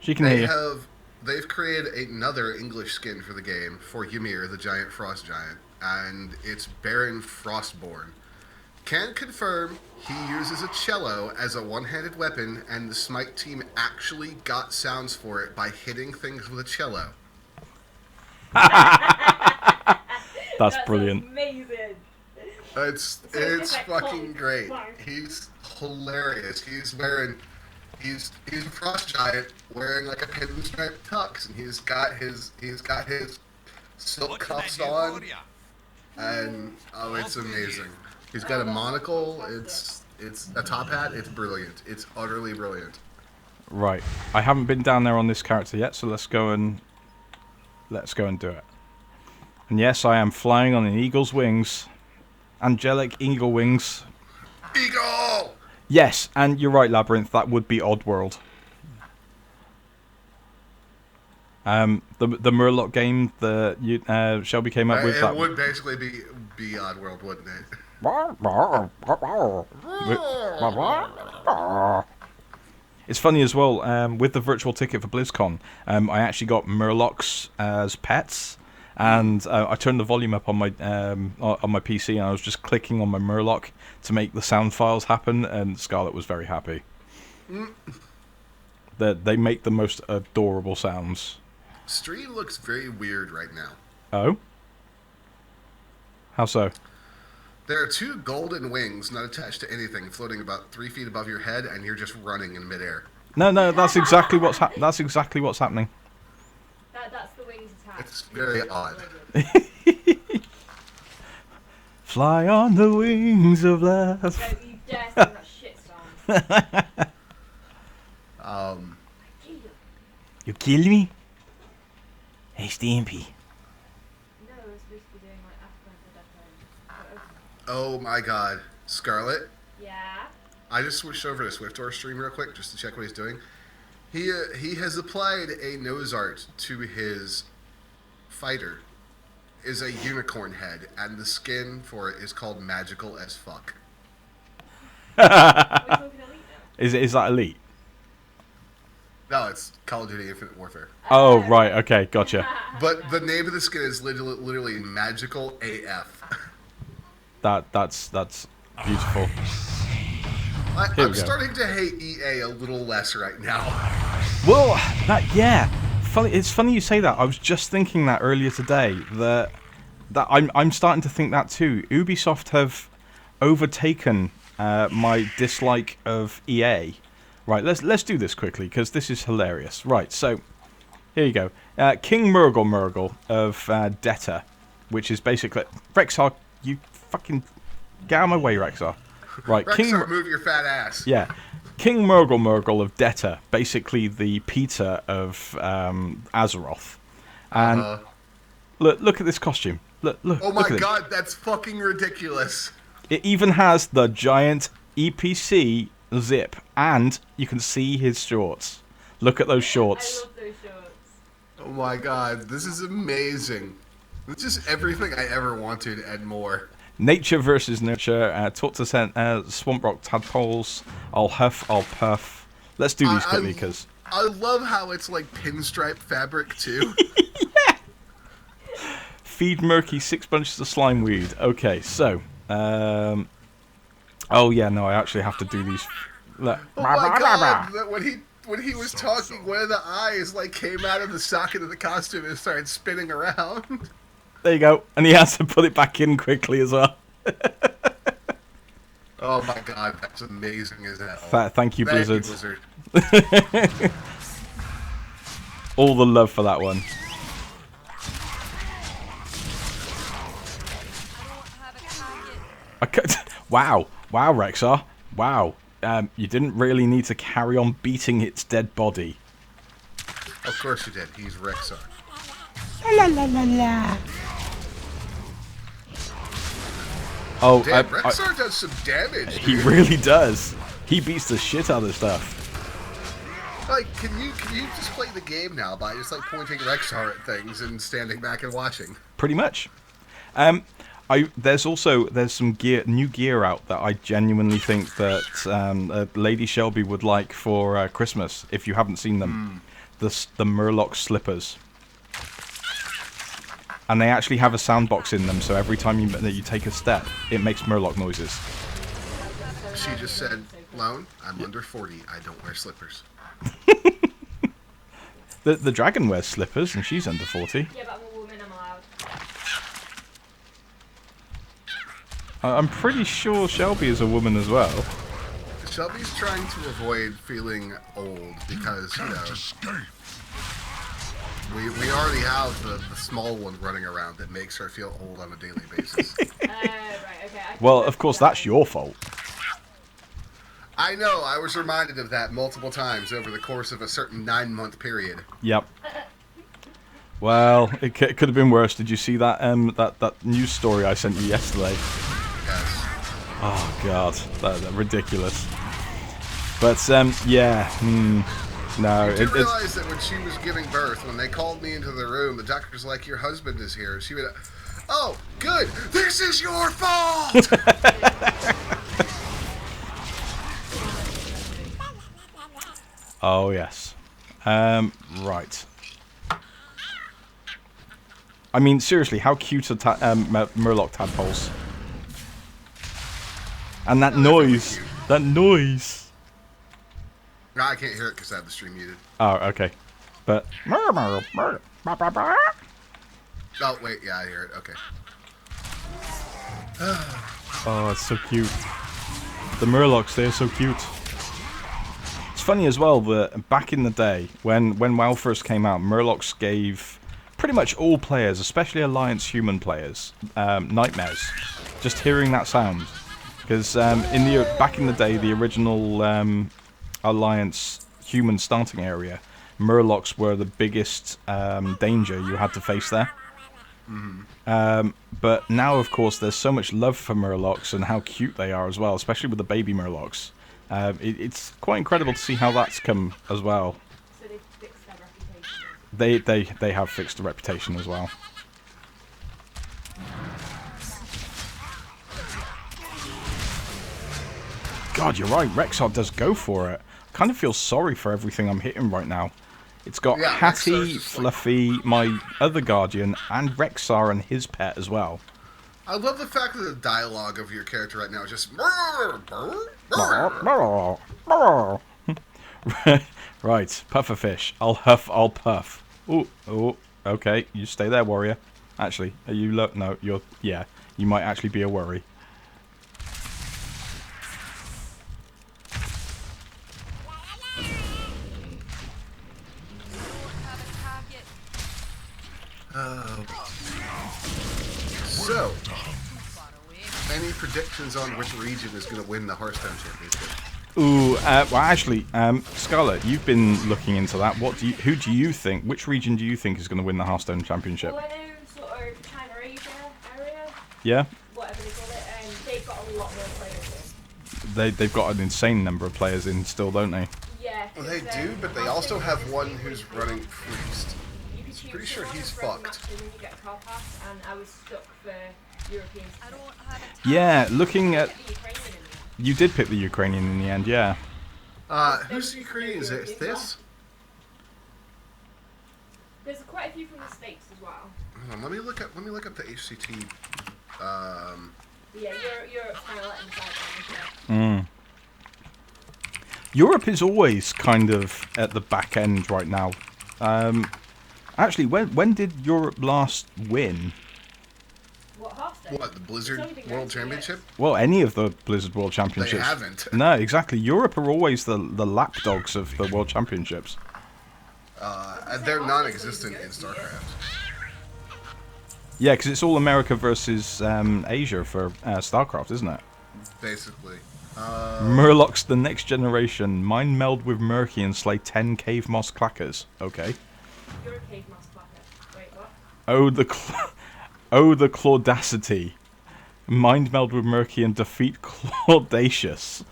She can hear you. They've created another English skin for the game for Ymir, the giant frost giant, and it's Baron Frostborn. Can confirm he uses a cello as a one-handed weapon, and the Smite team actually got sounds for it by hitting things with a cello. That's brilliant. Amazing. It's like fucking Colt. great. Mark. He's hilarious. He's a frost giant wearing like a pinstripe tux, and he's got his silk What can I cuffs do on, for ya? and it's amazing. He's got a monocle. It's a top hat. It's brilliant. It's utterly brilliant. Right. I haven't been down there on this character yet, so let's go and do it. And yes, I am flying on an eagle's wings. Angelic eagle wings. Eagle! Yes, and you're right, Labyrinth, that would be Oddworld. The Murloc game that Shelby came up with. It would basically be Oddworld, wouldn't it? It's funny as well, with the virtual ticket for BlizzCon, I actually got Murlocs as pets, and I turned the volume up on my PC, and I was just clicking on my Murloc to make the sound files happen, and Scarlet was very happy. They make the most adorable sounds. Stream looks very weird right now. Oh? How so? There are two golden wings not attached to anything, floating about 3 feet above your head, and you're just running in midair. No, that's exactly what's happening. That's the wings these attacks. It's very odd. Fly on the wings of love. Don't you dare sing that shit song. You kill me? Hey, Stampy. No, we're supposed to be doing like Afghan the Death End. Oh my god. Scarlet, Yeah. I just switched over to Swiftdoor stream real quick just to check what he's doing. He has applied a nose art to his fighter. Is a unicorn head, and the skin for it is called magical as fuck. We're talking elite now. Is that Elite? No, it's Call of Duty Infinite Warfare. Oh, right. Okay, gotcha. But the name of the skin is literally magical AF. That's beautiful. Here we I'm go. starting to hate EA a little less right now. Well, yeah. Funny. It's funny you say that. I was just thinking that earlier today. That I'm starting to think that too. Ubisoft have overtaken my dislike of EA. Right. Let's do this quickly because this is hilarious. Right. So here you go. King Murgle of Debtor, which is basically Rexar. You fucking get out of my way, Rexar. Right. Rexar, move your fat ass. Yeah. King Murgle of Debtor, basically the Peter of Azeroth. And look at this costume. Look. Oh look my at god, that's fucking ridiculous. it even has the giant EPC zip, and you can see his shorts. Look at those shorts. I love those shorts. Oh my god, this is amazing. It's just everything I ever wanted and more. Nature versus nurture. Talk to Swamp Rock tadpoles. I'll huff, I'll puff. Let's do these quickly because I love how it's like pinstripe fabric too. feed Murky 6 bunches of slime weed. Okay, so oh yeah, no, I actually have to do these. Look. Oh my god, when he was talking, one of the eyes like came out of the socket of the costume and started spinning around. There you go, and he has to put it back in quickly as well. Oh my god, that's amazing as hell. Thank you, Thank you, Blizzard. Blizzard. All the love for that one. Wow, Rexar. Wow. You didn't really need to carry on beating its dead body. Of course you did. He's Rexar. La la la la. Oh, Damn, Rexar does some damage. He Dude. really does. He beats the shit out of stuff. Like, can you just play the game now by just like pointing Rexar at things and standing back and watching? Pretty much. There's some new gear out that I genuinely think that Lady Shelby would like for Christmas. If you haven't seen them, the Murloc slippers, and they actually have a sound box in them. So every time you take a step, it makes Murloc noises. She just said, "Lone, I'm under 40. I don't wear slippers." The dragon wears slippers, and she's under 40. Yeah, but I'm a woman, I'm allowed. I'm pretty sure Shelby is a woman as well. Shelby's trying to avoid feeling old because, you know, we already have the small one running around that makes her feel old on a daily basis. Right, okay. Well, of course, that's your fault. I know, I was reminded of that multiple times over the course of a certain 9-month period. Yep. Well, it could have been worse. Did you see that that news story I sent you yesterday? Yes. Oh God, that ridiculous. But yeah, no. I did realize that when she was giving birth, when they called me into the room, the doctor's like, "Your husband is here." She would, "Oh, good. This is your fault." Oh yes. Right. I mean, seriously, how cute are Murloc tadpoles? And that noise. That noise. No, I can't hear it because I have the stream muted. Oh, okay. But. Oh, wait, yeah, I hear it. Okay. Oh, it's so cute. The Murlocs, they're so cute. It's funny as well that back in the day, when WoW first came out, Murlocs gave pretty much all players, especially Alliance human players, nightmares. Just hearing that sound. Because back in the day, the original Alliance human starting area, Murlocs were the biggest danger you had to face there. But now, of course, there's so much love for Murlocs and how cute they are as well, especially with the baby Murlocs. It's quite incredible to see how that's come as well. So they've fixed their reputation. They have fixed the reputation as well. God, you're right. Rexar does go for it. I kind of feel sorry for everything I'm hitting right now. It's got Hattie, Fluffy, my other Guardian, and Rexar and his pet as well. I love the fact that the dialogue of your character right now is just... Right, pufferfish. I'll huff, I'll puff. Ooh, okay. You stay there, warrior. Actually, are you... No, you're... Yeah, you might actually be a worry. So, any predictions on which region is going to win the Hearthstone Championship? Ooh, well, actually, Scarlett, you've been looking into that. Who do you think? Which region do you think is going to win the Hearthstone Championship? Well, I know sort of China Asia area. Yeah. Whatever they call it, they've got a lot more players in. They've got an insane number of players in still, don't they? Yeah. Well, they do, but they also have one who's running Priest. Pretty sure he's fucked. And then you get a car pass, and I was stuck for Europeans. Yeah, looking at... You did pick the Ukrainian in the end, yeah. Who's the Ukrainian? Is it this? There's quite a few from the States as well. Hold on, let me look up the HCT. Yeah, Europe's kind of letting the side down. Europe is always kind of at the back end right now. Actually, when did Europe last win? What, Hearthstone? What, the Blizzard World Championship? Well, any of the Blizzard World Championships. They haven't. No, exactly. Europe are always the lapdogs of the World Championships. And they're non-existent in StarCraft. Yeah, because it's all America versus Asia for StarCraft, isn't it? Basically. Murlocs the next generation. Mind meld with Murky and slay 10 cave moss clackers. Okay. You're a cave moss clacker. Wait, what? Oh, the Claudacity. Mind meld with Murky and defeat Claudacious.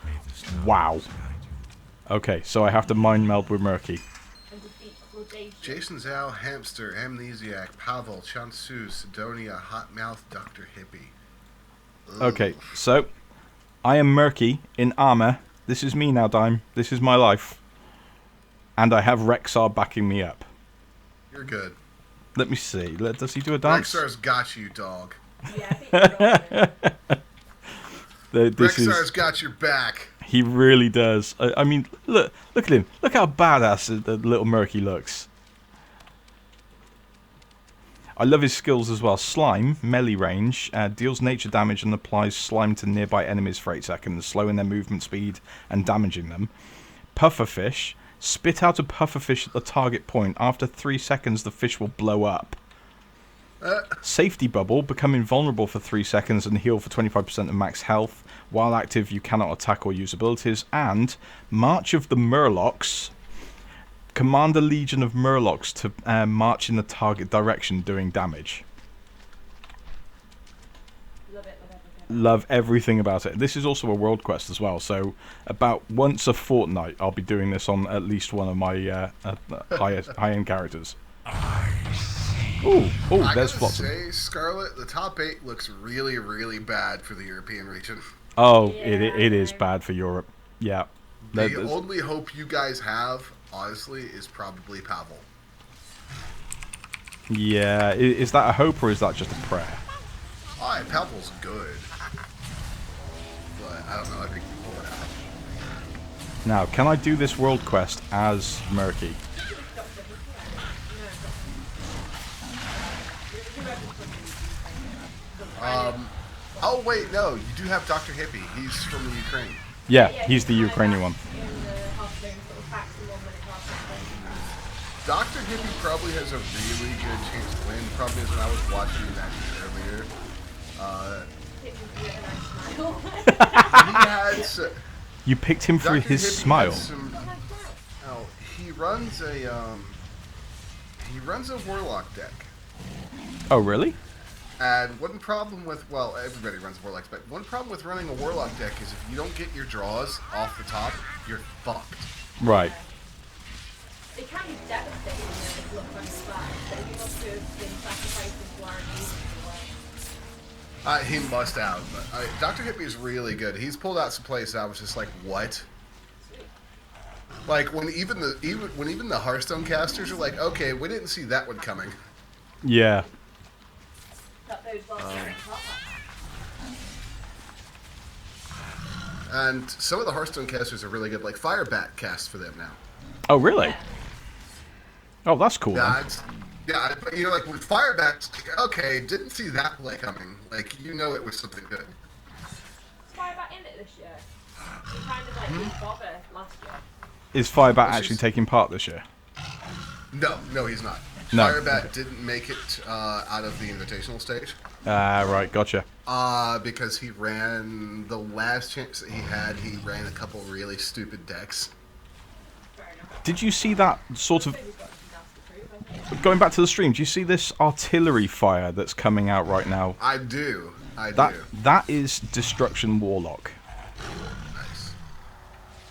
Wow. Okay, so I have to mind meld with Murky. And defeat Claudacious. Jason Zhao, Hamster, Amnesiac, Pavel, Chansu, Sidonia, Hotmouth, Dr. Hippie. Ugh. Okay, so I am Murky in armor. This is me now, Dime. This is my life. And I have Rexar backing me up. You're good. Let me see. Does he do a dance? Rexar's got you, dog. Yeah, I think you're Rexar's got your back. He really does. I mean, look at him. Look how badass the little Murky looks. I love his skills as well. Slime, melee range, deals nature damage and applies slime to nearby enemies for 8 seconds, slowing their movement speed and damaging them. Pufferfish, spit out a pufferfish at the target point. After 3 seconds, the fish will blow up. Safety bubble, become invulnerable for 3 seconds and heal for 25% of max health. While active, you cannot attack or use abilities. And March of the Murlocs. Command a legion of Murlocs to march in the target direction, doing damage. Love everything about it. This is also a world quest as well, so about once a fortnight I'll be doing this on at least one of my high-end characters. Ooh, there's Flotsam. I gotta say, Scarlet, the top 8 looks really, really bad for the European region. Oh, it is bad for Europe. Yeah. The only hope you guys have, honestly, is probably Pavel. Yeah, is that a hope or is that just a prayer? Alright, Pavel's good. But, I don't know, I think we pull it out. Now, can I do this world quest as Murky? Oh, wait, no, you do have Dr. Hippie. He's from the Ukraine. Yeah, he's the Ukrainian one. Dr. Hippie probably has a really good chance to win. The problem is when I was watching the matches earlier, he had You picked him for Dr. his Hippie smile. has he runs a Warlock deck. Oh, really? And one problem with, well, everybody runs Warlocks, but one problem with running a Warlock deck is if you don't get your draws off the top, you're fucked. Right. It can be devastating when it looks on the back, but you must have been sacrificing warranties. He must have. But, Dr. Hippie is really good. He's pulled out some plays that I was just like, what? Like when even the Hearthstone casters are like, okay, we didn't see that one coming. Yeah. That those well And some of the Hearthstone casters are really good. Like Firebat casts for them now. Oh, really? Oh, that's cool. Yeah, but you know, like with Firebat, okay, didn't see that play coming. Like you know, it was something good. Is Firebat in it this year? He kind of like didn't bother last year. Is Firebat actually taking part this year? No, he's not. No. Firebat didn't make it out of the invitational stage. Right, gotcha. Because he ran the last chance that he had. He ran a couple really stupid decks. Did you see that sort of... Going back to the stream, do you see this artillery fire that's coming out right now? I do. That is Destruction Warlock.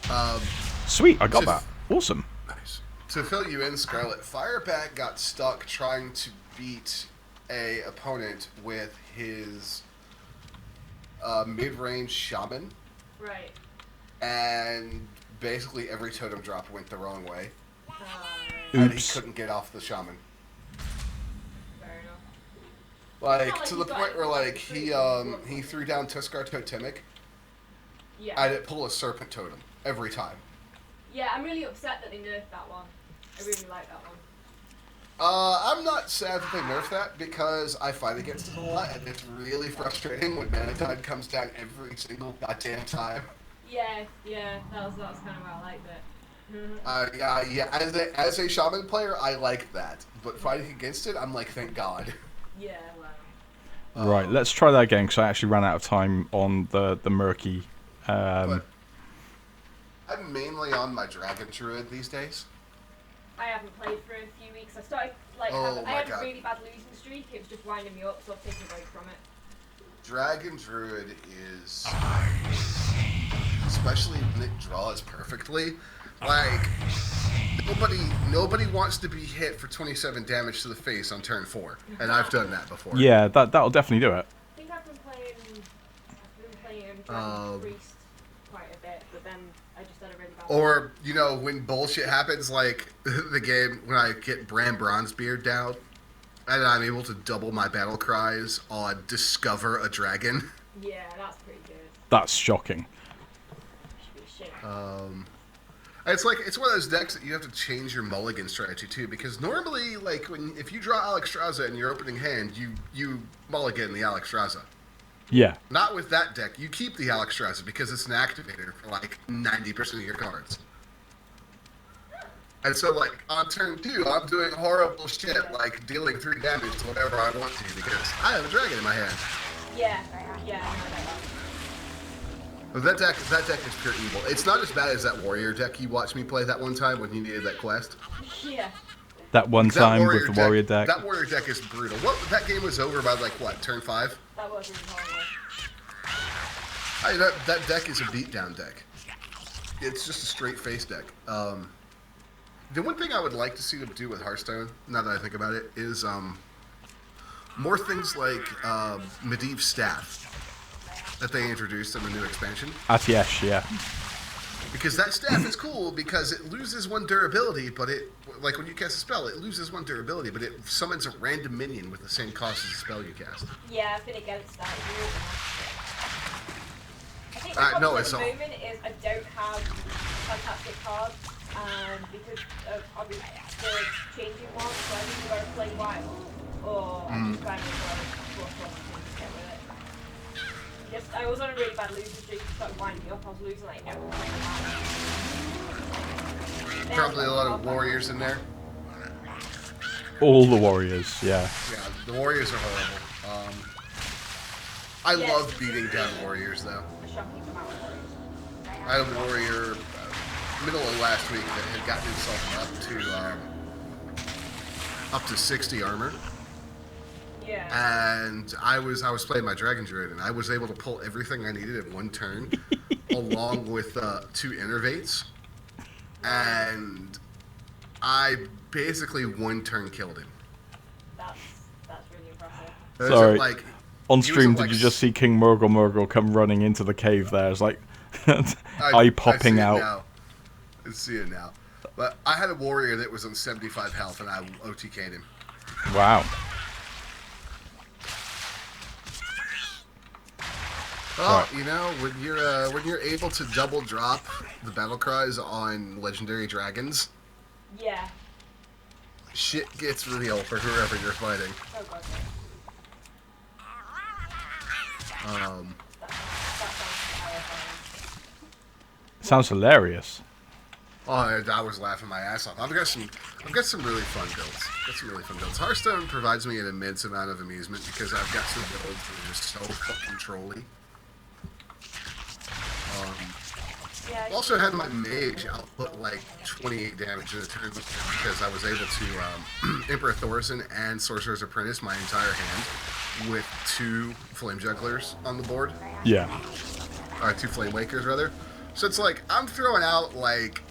Nice. Sweet, I got that. Awesome. Nice. To fill you in, Scarlet, Firebat got stuck trying to beat a opponent with his mid-range shaman. Right. And basically every totem drop went the wrong way. Oops. And he couldn't get off the shaman. Fair enough. Like, to the point where, like, he threw down Tuskar Totemic, Yeah. and it pulled a Serpent Totem every time. Yeah, I'm really upset that they nerfed that one. I really like that one. I'm not sad that they nerfed that, because I fight against it a lot, and it's really frustrating when Mana Tide comes down every single goddamn time. Yeah, that was kind of why I liked it. Yeah. As a shaman player, I like that, but fighting against it, I'm like, thank God. Yeah, wow. Right, let's try that again, because I actually ran out of time on the murky... But I'm mainly on my Dragon Druid these days. I haven't played for a few weeks. I started, like, I had a really bad losing streak. It was just winding me up, so I've taken a break from it. Dragon Druid is... Especially when it draws perfectly. Like, nobody wants to be hit for 27 damage to the face on turn 4. And I've done that before. Yeah, that'll definitely do it. I think I've been playing Dragon Priest quite a bit, but then I just had a really bad Or, you know, when bullshit happens, like the game, when I get Bran Bronzebeard down, and I'm able to double my battle cries on Discover a Dragon. Yeah, that's pretty good. That's shocking. Should be shit. It's like, it's one of those decks that you have to change your mulligan strategy too, because normally, like, if you draw Alexstrasza in your opening hand, you mulligan the Alexstrasza. Yeah. Not with that deck. You keep the Alexstrasza because it's an activator for like 90% of your cards. And so, like, on turn 2, I'm doing horrible shit, like dealing 3 damage to whatever I want to because I have a dragon in my hand. Yeah, I know that. But that deck is pure evil. It's not as bad as that warrior deck you watched me play that one time when you needed that quest. Yeah. That one time with the warrior deck. That warrior deck is brutal. That game was over by, like, what, turn 5? That was really Hey, horrible. that deck is a beatdown deck. It's just a straight face deck. The one thing I would like to see them do with Hearthstone, now that I think about it, is more things like Medivh Staff that they introduced in the new expansion. Atiesh, yeah. Because that staff is cool because it loses 1 durability, but like when you cast a spell, it loses 1 durability, but it summons a random minion with the same cost as the spell you cast. Yeah, I've been against that. I think the No, problem at it's the all... moment is I don't have fantastic cards, because of obviously the changing ones, so I need to either play wild, or I'm just trying to get with it. I was on a really bad losing streak, it started winding me up, I was losing like every time. Probably a lot of warriors in there. All the warriors, yeah. Yeah, the warriors are horrible. I love beating down warriors, though. A shocking amount of warriors. I had a warrior middle of last week that had gotten himself up to 60 armor. Yeah. And I was playing my Dragon Druid, and I was able to pull everything I needed in one turn, along with 2 innervates, and I basically one turn killed him. That's really impressive. Sorry. Like, On he was stream, at, did like, you just see King Murgle come running into the cave there? It's like eye popping I see out. It now. I see it now. But I had a warrior that was on 75 health, and I OTK'd him. Wow. Well, Right. you know, when you're able to double drop the battle cries on legendary dragons, Yeah. shit gets real for whoever you're fighting. Oh god. That sounds terrifying. Sounds hilarious. Oh, I was laughing my ass off. I've got some really fun builds. Hearthstone provides me an immense amount of amusement because I've got some builds that are just so fucking trolly. Yeah. Also had my mage output like 28 damage in a turn because I was able to Emperor Thorson and Sorcerer's Apprentice my entire hand with 2 Flame Jugglers on the board. Yeah. Or 2 Flame Wakers, rather. So it's like, I'm throwing out like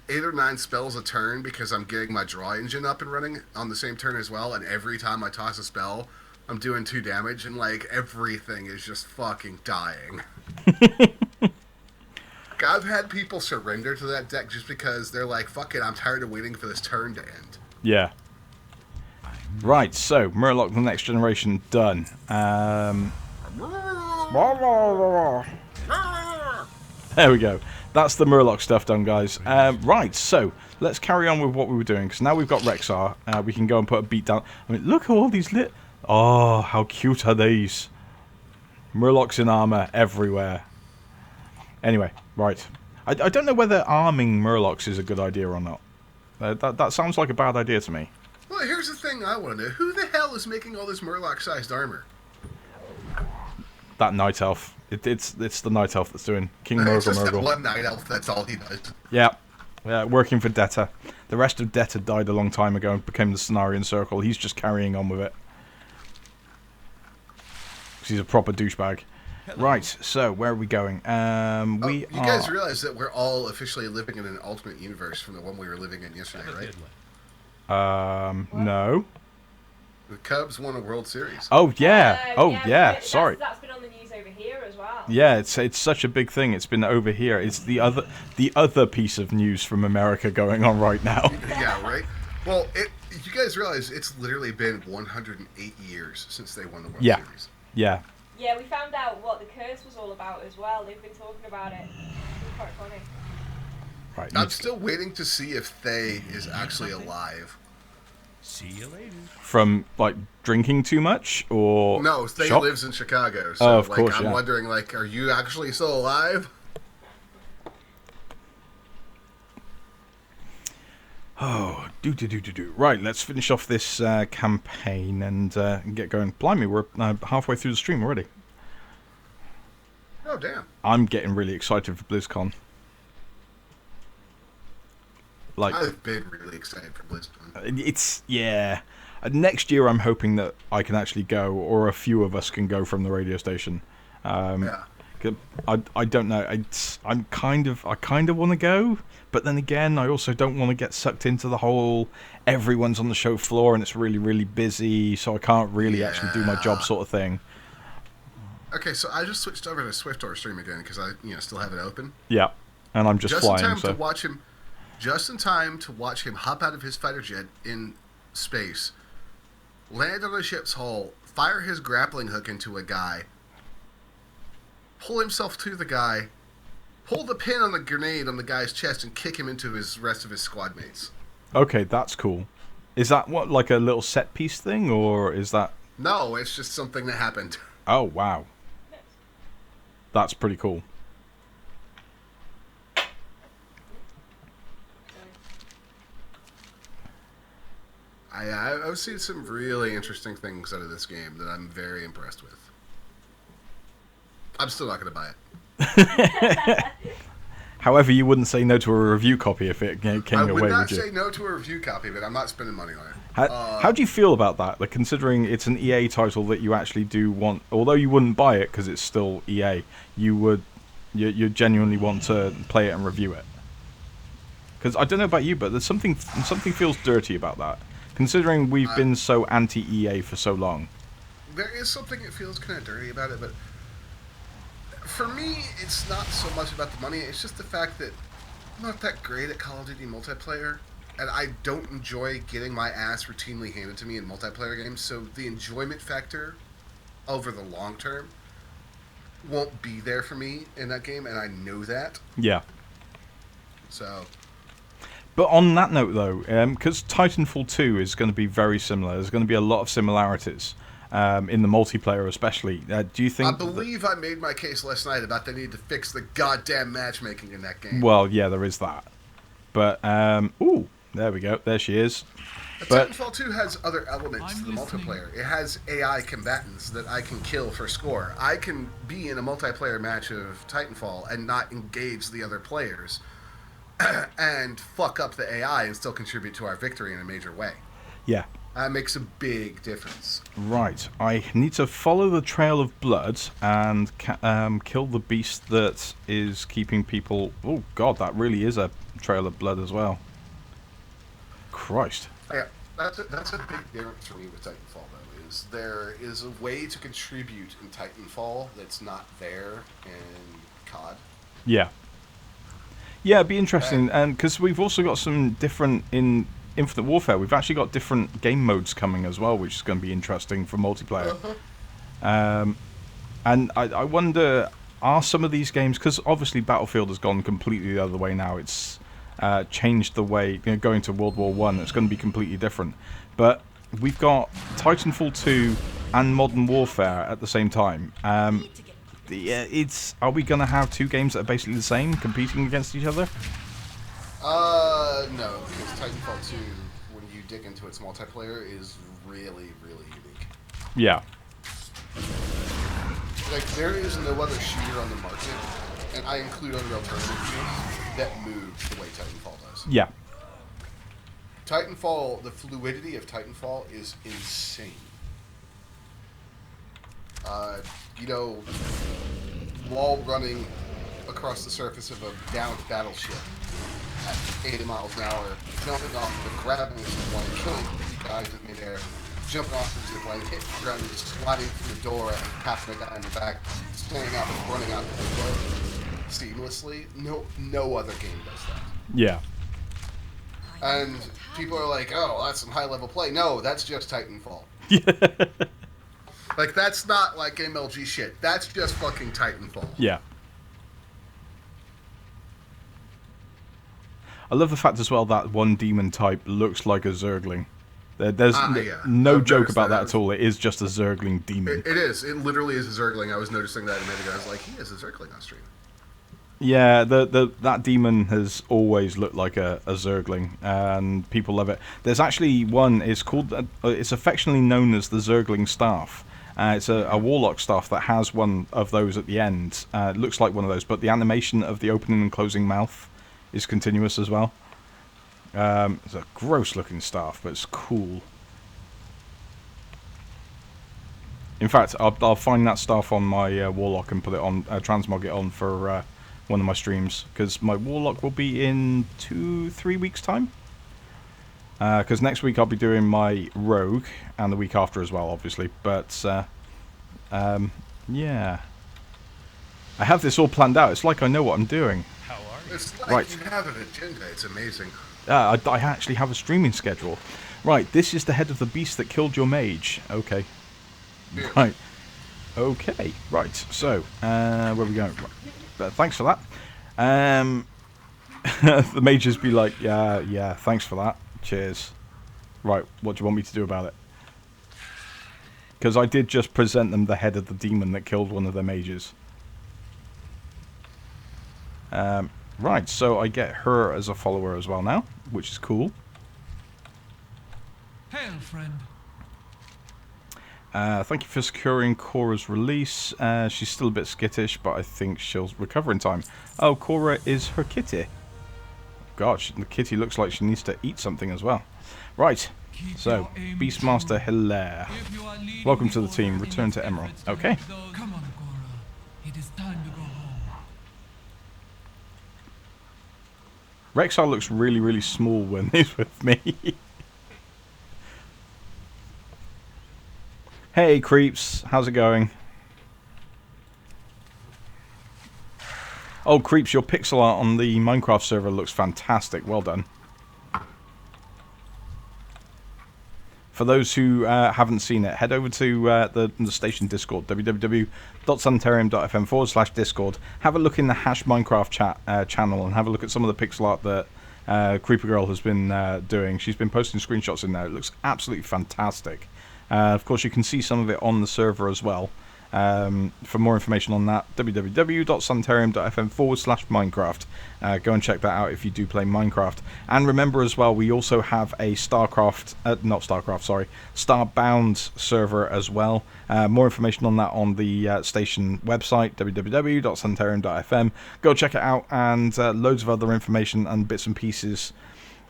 8 or 9 spells a turn because I'm getting my draw engine up and running on the same turn as well, and every time I toss a spell, I'm doing 2 damage, and like everything is just fucking dying. I've had people surrender to that deck just because they're like, fuck it, I'm tired of waiting for this turn to end. Yeah. Right, so Murloc the Next Generation done. There we go. That's the Murloc stuff done, guys. Right, so let's carry on with what we were doing, because now we've got Rexar. We can go and put a beat down. I mean, look at all these lit. Oh, how cute are these? Murlocs in armor everywhere. Anyway, right. I don't know whether arming Murlocs is a good idea or not. That sounds like a bad idea to me. Well, here's the thing I want to know. Who the hell is making all this Murloc-sized armor? That Night Elf. It's the Night Elf that's doing King It's Murgle just that Murgle. one Night Elf, that's all he does. Yeah. Working for Detta. The rest of Detta died a long time ago and became the Cenarian Circle. He's just carrying on with it. 'Cause he's a proper douchebag. Right, so where are we going? You guys realize that we're all officially living in an alternate universe from the one we were living in yesterday, right? No. The Cubs won a World Series. Oh, yeah. But Sorry. That's been on the news over here as well. Yeah, it's such a big thing. It's been over here. It's the other piece of news from America going on right now. Yeah, right? Well, you guys realize it's literally been 108 years since they won the World Series. Yeah. Yeah, we found out what the curse was all about as well. They've been talking about it. It's quite funny. Right. I'm still waiting to see if Thay is actually alive. See you later. From, like, drinking too much, or... No, Thay shock? lives in Chicago, so Oh, of course, I'm yeah. wondering, like, are you actually still alive? Oh, do. Right, let's finish off this campaign and get going. Blimey, we're halfway through the stream already. Oh, damn. I'm getting really excited for BlizzCon. Like, I've been really excited for BlizzCon. it's, yeah. Next year, I'm hoping that I can actually go, or a few of us can go from the radio station. Yeah. I don't know. I kind of want to go, but then again, I also don't want to get sucked into the whole everyone's on the show floor and it's really, really busy, so I can't really actually do my job sort of thing. Okay, so I just switched over to SwiftOR stream again because I, still have it open. Yeah, and I'm just flying. Just in time to watch him hop out of his fighter jet in space, land on a ship's hull, fire his grappling hook into a guy, pull himself to the guy, pull the pin on the grenade on the guy's chest, and kick him into his rest of his squad mates. Okay, that's cool. Is that what, like a little set piece thing, or is that... No, it's just something that happened. Oh, wow. That's pretty cool. I've seen some really interesting things out of this game that I'm very impressed with. I'm still not going to buy it. However, you wouldn't say no to a review copy if it came I your would way, not would you? say no to a review copy, but I'm not spending money on it. How do you feel about that? Like, considering it's an EA title that you actually do want, although you wouldn't buy it because it's still EA, you genuinely want to play it and review it. Because I don't know about you, but there's something feels dirty about that. Considering we've been so anti-EA for so long. There is something that feels kind of dirty about it, but for me, it's not so much about the money. It's just the fact that I'm not that great at Call of Duty multiplayer, and I don't enjoy getting my ass routinely handed to me in multiplayer games, so the enjoyment factor over the long term won't be there for me in that game, and I know that. Yeah. So... But on that note, though, because Titanfall 2 is going to be very similar, there's going to be a lot of similarities in the multiplayer especially. Do you think... I believe I made my case last night about they need to fix the goddamn matchmaking in that game. Well, yeah, there is that. But, ooh, there we go. There she is. But Titanfall 2 has other elements to the multiplayer. It has AI combatants that I can kill for score. I can be in a multiplayer match of Titanfall and not engage the other players and fuck up the AI and still contribute to our victory in a major way. yeah. That makes a big difference. Right. I need to follow the trail of blood and kill the beast that is keeping people... Oh, God, that really is a trail of blood as well. Christ. Yeah, that's a big difference for me with Titanfall, though, is there is a way to contribute in Titanfall that's not there in COD. Yeah. Yeah, it'd be interesting, because we've also got some different... In Infinite Warfare, we've actually got different game modes coming as well, which is going to be interesting for multiplayer. And I wonder, are some of these games... Because obviously Battlefield has gone completely the other way now. It's changed the way... going to World War I, it's going to be completely different. But we've got Titanfall 2 and Modern Warfare at the same time. Are we going to have two games that are basically the same, competing against each other? No, because Titanfall 2, when you dig into its multiplayer, is really, really unique. Yeah. Like, there is no other shooter on the market, and I include other alternative games, that moves the way Titanfall does. Yeah. Titanfall, the fluidity of Titanfall is insane. Wall running across the surface of a downed battleship at 80 miles an hour, jumping off, grabbing someone, killing 3 guys in midair, jumping off the zip line, hitting the ground, and sliding through the door and tapping a guy in the back, standing up and running out the door seamlessly. No other game does that. Yeah. And people are like, oh, that's some high-level play. No, that's just Titanfall. Like, that's not like MLG shit. That's just fucking Titanfall. Yeah. I love the fact as well that one demon type looks like a Zergling. There's no joke about that at all. It is just a Zergling demon. It is. It literally is a Zergling. I was noticing that a minute ago. I was like, he is a Zergling on stream. Yeah, that demon has always looked like a Zergling, and people love it. There's actually one. It's called. It's affectionately known as the Zergling staff. It's a warlock staff that has one of those at the end. It looks like one of those, but the animation of the opening and closing mouth is continuous as well. It's a gross-looking staff, but it's cool. In fact, I'll find that staff on my warlock and put it on, transmog it on for one of my streams, because my warlock will be in 2-3 weeks' time. Because next week I'll be doing my rogue, and the week after as well, obviously. But yeah, I have this all planned out. It's like I know what I'm doing. How are you? It's like Right. you have an agenda. It's amazing. I actually have a streaming schedule. Right, this is the head of the beast that killed your mage. Okay. Yeah. Right. Okay. Right. So, where we go? Right. Thanks for that. The mages be like, yeah. Thanks for that. Cheers. Right. What do you want me to do about it? Because I did just present them the head of the demon that killed one of their mages. Right, so I get her as a follower as well now, which is cool. Well, friend. Thank you for securing Cora's release. She's still a bit skittish, but I think she'll recover in time. Oh, Cora is her kitty. Gosh, the kitty looks like she needs to eat something as well. Right, so, Beastmaster Hilaire. Welcome to the team. Return to Emerald. Okay. Come on, Cora. It is time to go home. Rexar looks really, really small when he's with me. Hey, creeps. How's it going? Oh, creeps, your pixel art on the Minecraft server looks fantastic. Well done. For those who haven't seen it, head over to the station Discord, www.sanitarium.fm/Discord. Have a look in the Hash Minecraft chat channel and have a look at some of the pixel art that Creeper Girl has been doing. She's been posting screenshots in there. It looks absolutely fantastic. Of course, you can see some of it on the server as well. For more information on that, www.sanitarium.fm/Minecraft. Go and check that out if you do play Minecraft. And remember as well, we also have a Starbound server as well. More information on that on the station website, www.sanitarium.fm. Go check it out, and loads of other information and bits and pieces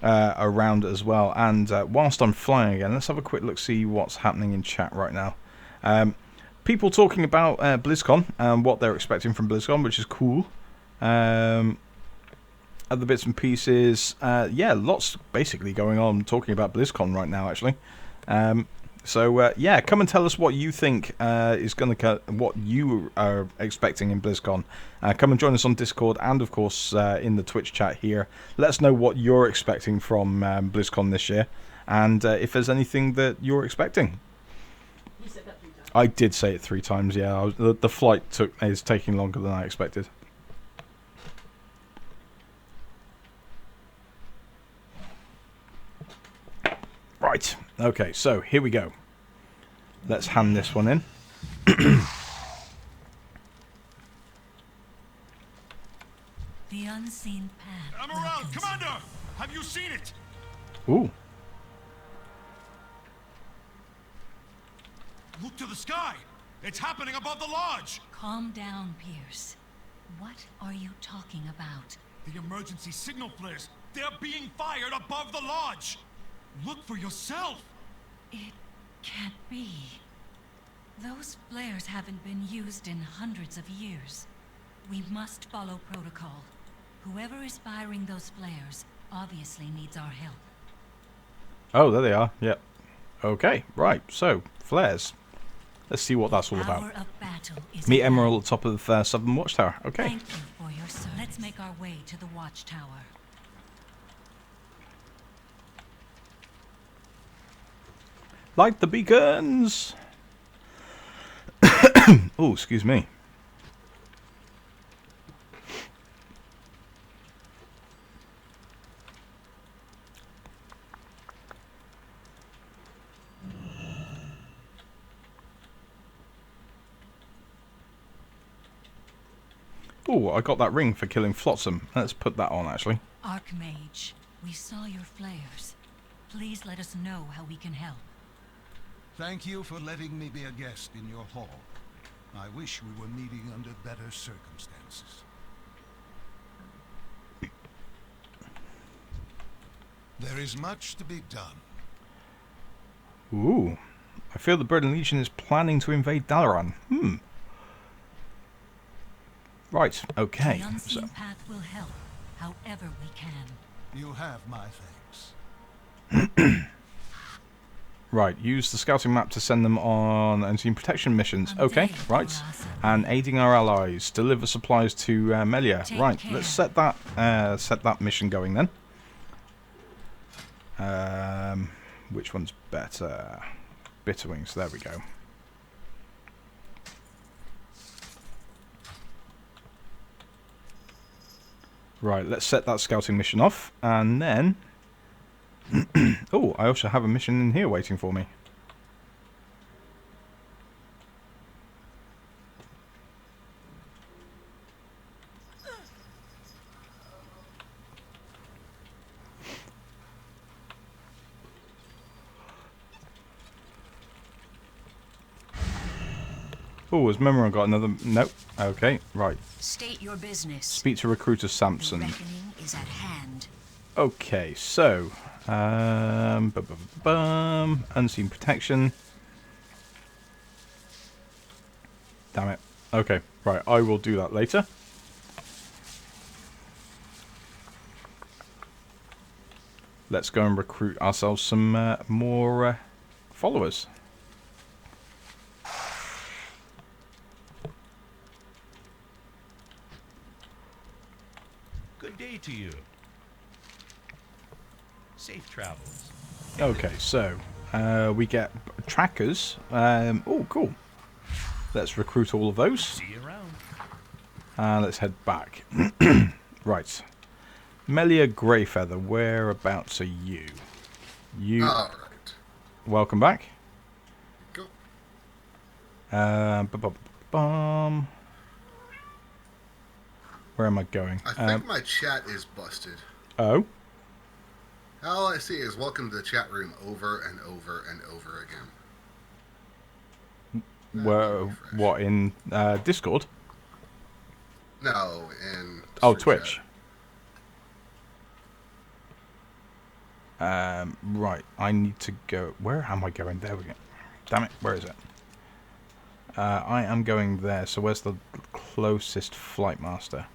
around as well. And whilst I'm flying again, let's have a quick look, see what's happening in chat right now. People talking about BlizzCon and what they're expecting from BlizzCon, which is cool. Other bits and pieces, yeah, lots basically going on talking about BlizzCon right now, actually. So yeah, come and tell us what you think is going to, what you are expecting in BlizzCon. Come and join us on Discord and, of course, in the Twitch chat here. Let us know what you're expecting from BlizzCon this year, and if there's anything that you're expecting. You said that 3 times. I did say it 3 times. Yeah, the flight is taking longer than I expected. Right, okay, so here we go. Let's hand this one in. The unseen path. Emerald, Commander! Have you seen it? Ooh. Look to the sky! It's happening above the lodge! Calm down, Pierce. What are you talking about? The emergency signal flares! They're being fired above the lodge! Look for yourself! It can't be. Those flares haven't been used in hundreds of years. We must follow protocol. Whoever is firing those flares obviously needs our help. Oh, there they are. Yep. Okay, right. So, flares. Let's see what that's all about. Hour of battle is Meet at Emerald hand. at the top of the Southern Watchtower. Okay. Thank you for your service. Let's make our way to the watchtower. Light the beacons! Oh, excuse me. Oh, I got that ring for killing Flotsam. Let's put that on, actually. Archmage, we saw your flares. Please let us know how we can help. Thank you for letting me be a guest in your hall. I wish we were meeting under better circumstances. There is much to be done. Ooh. I feel the Burden Legion is planning to invade Dalaran. Right, okay. The unseen So, path will help, however we can. You have my thanks. right, use the scouting map to send them on unseen protection missions. Okay, right. And aiding our allies. Deliver supplies to Melia. Right, let's set that mission going then. Which one's better? Bitterwings, there we go. Right, let's set that scouting mission off, and then... oh, I also have a mission in here waiting for me. Oh, has Memory got another... Nope. Okay, right. State your business. Speak to Recruiter The Samson. reckoning is at hand. Okay, so... Unseen Protection. Damn it. Okay, right. I will do that later. Let's go and recruit ourselves some more followers. Good day to you. Safe travels. Okay, so we get trackers. Oh, cool. Let's recruit all of those. See you around. Let's head back. Right. Melia Greyfeather, whereabouts are you? You. All right. Welcome back. Go. Where am I going? I think my chat is busted. Oh. All I see is welcome to the chat room over and over and over again. Where? What, in Discord? No, in Oh, Discord Twitch. chat. Right. I need to go. Where am I going? There we go. Damn it. Where is it? I am going there. So where's the closest flight master?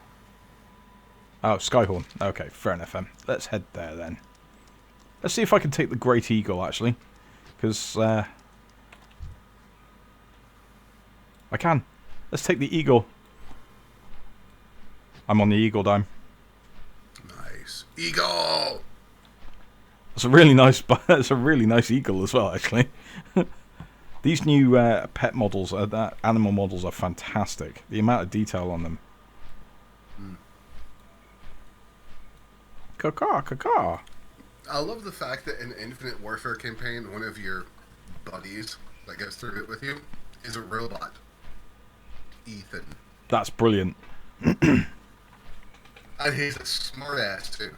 Oh, Skyhorn. Okay, fair enough. Let's head there then. Let's see if I can take the Great Eagle, actually. Because, I can. Let's take the Eagle. I'm on the Eagle dime. Nice. Eagle! It's a really nice, it's a really nice Eagle as well, actually. These new pet models, animal models, are fantastic. The amount of detail on them. Caw, caw. I love the fact that in Infinite Warfare campaign, one of your buddies that goes through it with you is a robot. Ethan. That's brilliant. And he's a smart ass too.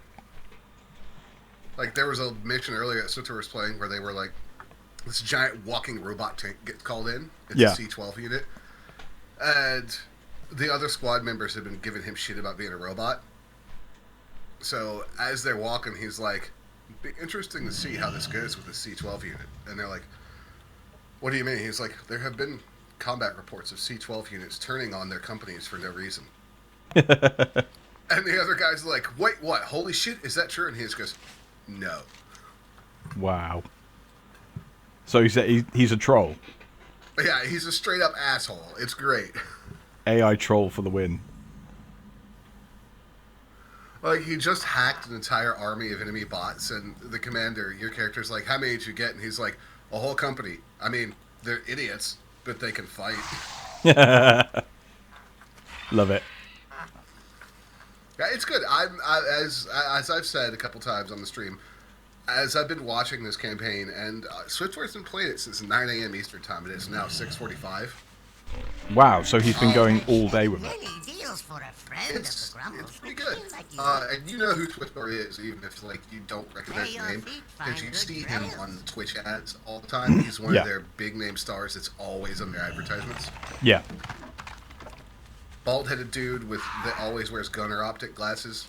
Like, there was a mission earlier that Sutter was playing where they were like, this giant walking robot tank gets called in. It's a C-12 unit. And the other squad members have been giving him shit about being a robot. So, as they're walking, he's like, it'd be interesting to see how this goes with the C-12 unit. And they're like, what do you mean? He's like, there have been combat reports of C-12 units turning on their companies for no reason. And the other guy's like, wait, what? Holy shit, is that true? And he just goes, no. Wow. So he's a troll. Yeah, he's a straight up asshole. It's great. AI troll for the win. Like, he just hacked an entire army of enemy bots, and the commander, your character's like, how many did you get? And he's like, a whole company. I mean, they're idiots, but they can fight. Love it. Yeah, it's good. As I've said a couple times on the stream, as I've been watching this campaign, and Swiftware's been playing it since 9 a.m. Eastern Time. It is now 6:45. Wow, so he's been going all day with it. It's pretty good. And you know who Swiftware is, even if like you don't recognize the name, because you see him on Twitch ads all the time. He's one of their big name stars that's always on their advertisements. Yeah. Bald-headed dude that always wears gunner optic glasses.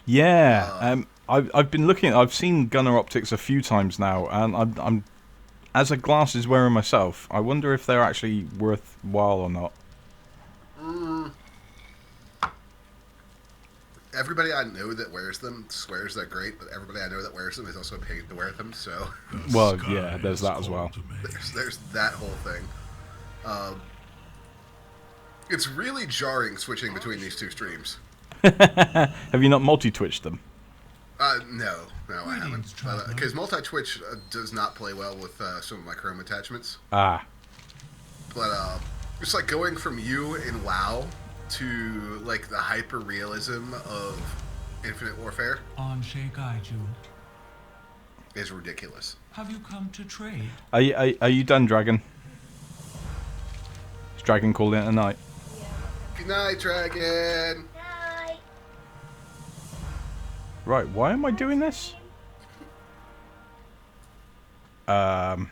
Yeah, I've been looking. I've seen Gunner Optics a few times now, and I'm as a glasses wearer myself. I wonder if they're actually worthwhile or not. Everybody I know that wears them swears they're great, but everybody I know that wears them is also paid to wear them. So, well, yeah, there's that as well. There's that whole thing. It's really jarring switching between these two streams. Have you not multi-twitched them? No, I haven't. Because multi-twitch does not play well with some of my Chrome attachments. Ah. But it's like going from you in WoW to like the hyper-realism of Infinite Warfare. On Sheikaiju. Is ridiculous. Have you come to trade? Are you done, Dragon? Is Dragon called in tonight? Good night, Dragon. Night. Right, why am I doing this? Now,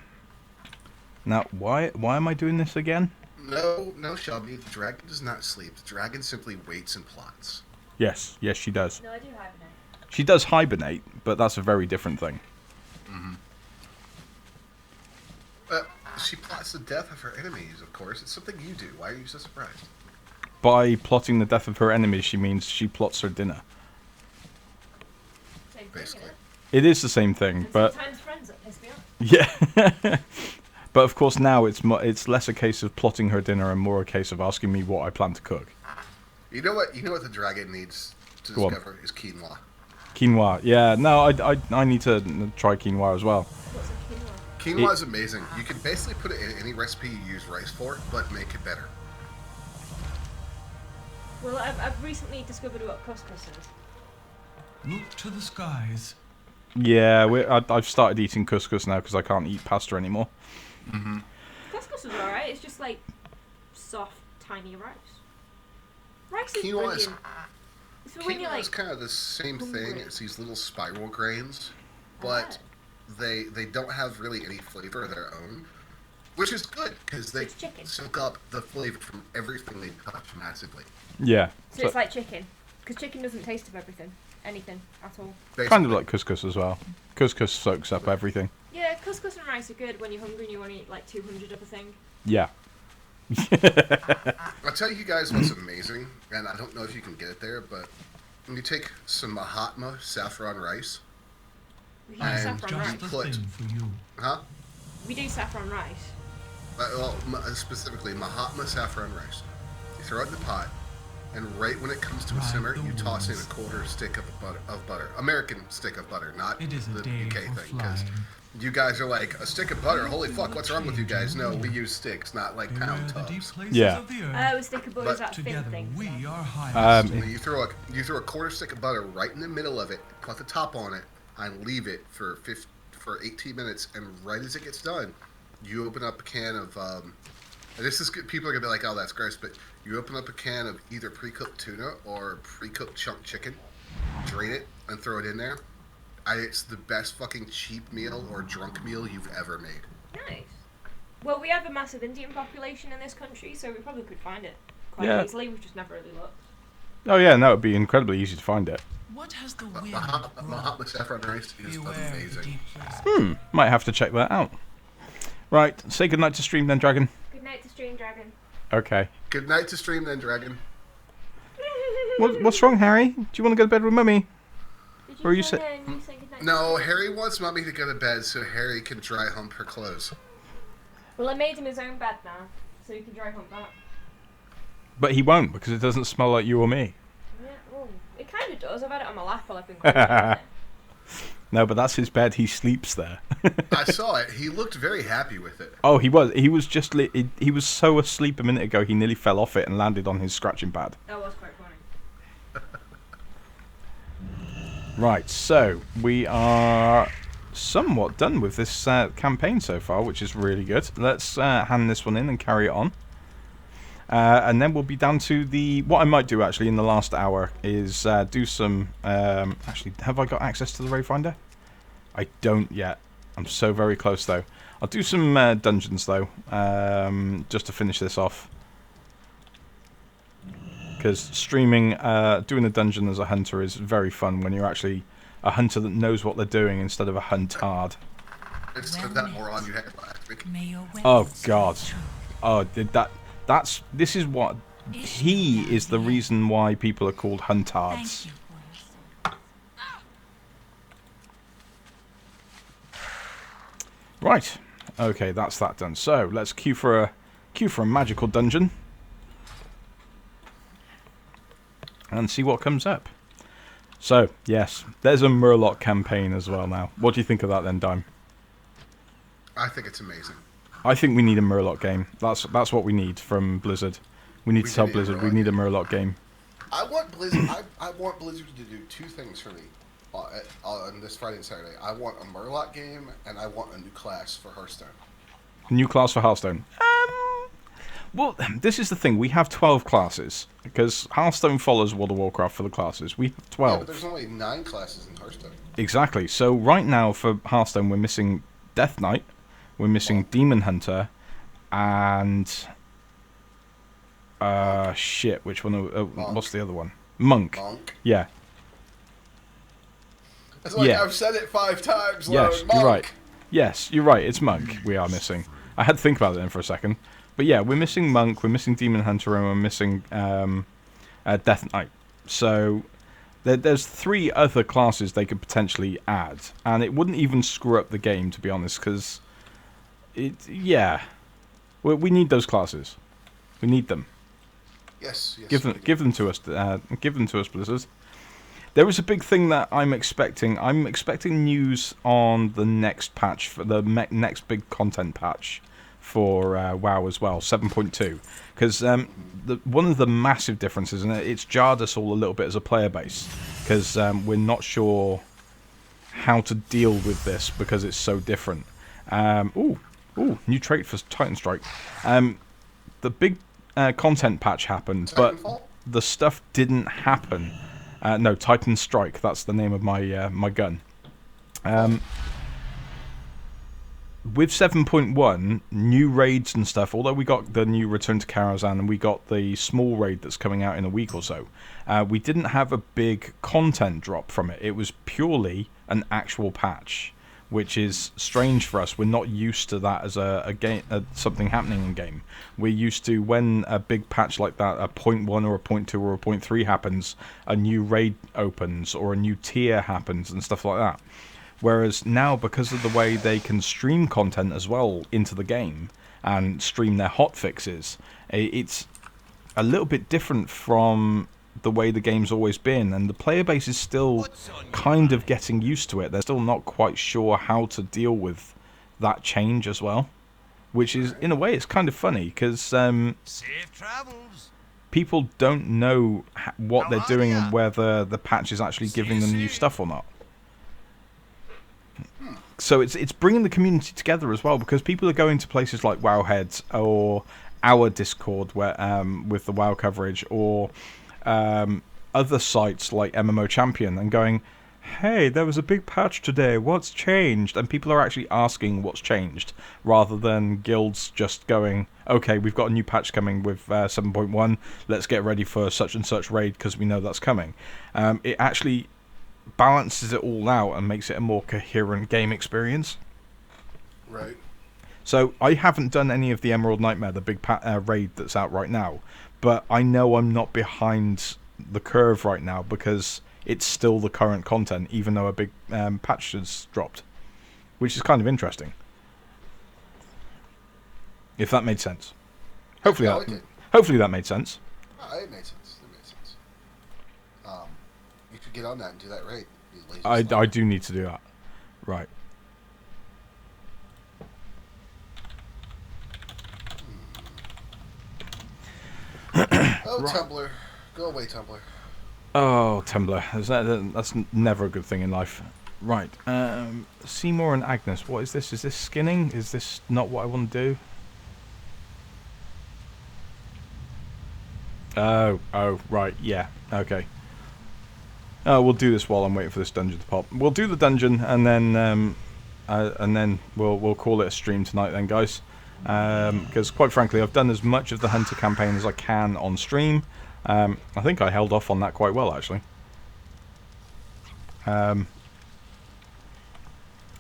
why am I doing this again? No, Shelby. The dragon does not sleep. The dragon simply waits and plots. Yes, she does. No, I do hibernate. She does hibernate, but that's a very different thing. She plots the death of her enemies, of course. It's something you do. Why are you so surprised? By plotting the death of her enemies, she means she plots her dinner. Same thing, Basically. innit? It is the same thing, And but sometimes friends that piss me off. yeah. But of course now it's less a case of plotting her dinner and more a case of asking me what I plan to cook. You know what the dragon needs to Go on. discover is quinoa. Quinoa, yeah. No, I need to try quinoa as well. What's a quinoa? Quinoa is amazing. You can basically put it in any recipe you use rice for, but make it better. Well, I've recently discovered what couscous is. Look to the skies. Yeah, I've started eating couscous now because I can't eat pasta anymore. Couscous is alright. It's just like soft, tiny rice. Rice is Quinoa is, brilliant. It's for when quinoa you're like is kind of the same thing. hungry. It's these little spiral grains, but they don't have really any flavor of their own, which is good because they It's chicken. soak up the flavor from everything they touch massively. Yeah. So it's like chicken, because chicken doesn't taste of anything at all. Kind of like couscous as well. Couscous soaks up everything. Yeah, couscous and rice are good when you're hungry and you want to eat like 200 of a thing. Yeah. I'll tell you guys what's amazing, and I don't know if you can get it there, but when you take some Mahatma saffron rice, We use And saffron Just rice. the put- thing for you. huh? We do saffron rice. Specifically Mahatma saffron rice. You throw it in the pot, and right when it comes to a Right, simmer, the you toss in a words. quarter stick of butter. American stick of butter, not It is a the day UK for thing. Because flying. you guys are like, a stick of butter? Holy fuck, what's wrong with you guys? No, we use sticks, not like Beware pound the deep tubs. places Yeah. of the earth. Oh, stick of butter is that thin Together thing. we are highest. You throw a quarter stick of butter right in the middle of it, put the top on it, and leave it for 18 minutes. And right as it gets done, you open up a can of. And this is good. People are gonna be like, "Oh, that's gross," but you open up a can of either pre-cooked tuna or pre-cooked chunk chicken, drain it, and throw it in there. It's the best fucking cheap meal or drunk meal you've ever made. Nice. Well, we have a massive Indian population in this country, so we probably could find it quite Yeah. easily. We've just never really looked. Oh yeah, no, it'd be incredibly easy to find it. What has the wind Mahatma brought? saffron rice is Beware the amazing. deep places. Might have to check that out. Right, say goodnight to stream then, Dragon. Good night to Stream Dragon. Okay. Good night to stream then, Dragon. What's wrong, Harry? Do you want to go to bed with Mummy? Did Or you you say- say you say good night? No, Harry wants Mummy to go to bed so Harry can dry hump her clothes. Well, I made him his own bed now, so he can dry hump that. But he won't because it doesn't smell like you or me. Yeah, well, it kind of does. I've had it on my lap while I've been cooking. No, but that's his bed. He sleeps there. I saw it. He looked very happy with it. Oh, he was. He was just. He was so asleep a minute ago. He nearly fell off it and landed on his scratching pad. That was quite funny. Right. So we are somewhat done with this campaign so far, which is really good. Let's hand this one in and carry it on. And then we'll be down to the... What I might do, actually, in the last hour is do some... actually, have I got access to the Wayfinder? I don't yet. I'm so very close, though. I'll do some dungeons, though, just to finish this off. Because streaming, doing a dungeon as a hunter is very fun when you're actually a hunter that knows what they're doing instead of a huntard. It's Well that met. moron you had last week. May your Oh, weapons God. hold true. Oh, this is what... He is the reason why people are called huntards. Thank you for your service. Right. Okay, that's that done. So let's queue for a magical dungeon and see what comes up. So yes, there's a Murloc campaign as well now. What do you think of that then, Dime? I think it's amazing. I think we need a Murloc game. That's what we need from Blizzard. We need We to tell do need a Blizzard we Murloc need a Murloc game. I want Blizzard. I want Blizzard to do two things for me on this Friday and Saturday. I want a Murloc game, and I want a new class for Hearthstone. New class for Hearthstone. Well, this is the thing. We have 12 classes because Hearthstone follows World of Warcraft for the classes. We have Yeah, 12. but there's only 9 classes in Hearthstone. Exactly. So right now for Hearthstone, we're missing Death Knight, we're missing Demon Hunter, and Shit, which one? What's the other one? Monk. Monk. Yeah. It's like Yeah. I've said it 5 times. Yes, Monk. you're right. Yes, you're right. It's Monk we are missing. I had to think about it then for a second. But yeah, we're missing Monk, we're missing Demon Hunter, and we're missing Death Knight. So there's 3 other classes they could potentially add. And it wouldn't even screw up the game, to be honest, because... Yeah. We need those classes. We need them. Yes. Give them to us. Give them to us, Blizzard. There is a big thing that I'm expecting. I'm expecting news on the next patch, for the next big content patch for WoW as well, 7.2. Because one of the massive differences, and it's jarred us all a little bit as a player base, because we're not sure how to deal with this because it's so different. Ooh, new trait for Titan Strike. The big content patch happened, but the stuff didn't happen. No, Titan Strike. That's the name of my my gun. With 7.1, new raids and stuff, although we got the new Return to Karazhan and we got the small raid that's coming out in a week or so, we didn't have a big content drop from it. It was purely an actual patch, which is strange for us. We're not used to that as a game, something happening in game. We're used to when a big patch like that, a 0.1 or a 0.2 or a 0.3 happens, a new raid opens or a new tier happens and stuff like that. Whereas now, because of the way they can stream content as well into the game and stream their hotfixes, it's a little bit different from the way the game's always been, and the player base is still kind of getting used to it. They're still not quite sure how to deal with that change as well, which is, in a way, it's kind of funny, because Safe travels. People don't know what they're doing and whether the patch is actually giving them new stuff or not. So it's bringing the community together as well, because people are going to places like Wowheads or our Discord where with the WoW coverage, or other sites like MMO Champion, and going, hey, there was a big patch today, what's changed? And people are actually asking what's changed, rather than guilds just going, okay, we've got a new patch coming with 7.1, let's get ready for such and such raid because we know that's coming. It actually balances it all out and makes it a more coherent game experience. Right. So I haven't done any of the Emerald Nightmare, the big raid that's out right now, but I know I'm not behind the curve right now because it's still the current content, even though a big patch has dropped, which is kind of interesting. If that made sense. Hopefully that made sense. Oh, it made sense. You could get on that and do that raid. I do need to do that. Right. Oh, right. Tumblr. Go away, Tumblr. Oh, Tumblr. That's never a good thing in life. Right. Seymour and Agnes. What is this? Is this skinning? Is this not what I want to do? Oh, right. Yeah. Okay. We'll do this while I'm waiting for this dungeon to pop. We'll do the dungeon, and then we'll call it a stream tonight then, guys. Because quite frankly, I've done as much of the Hunter campaign as I can on stream. I think I held off on that quite well, actually.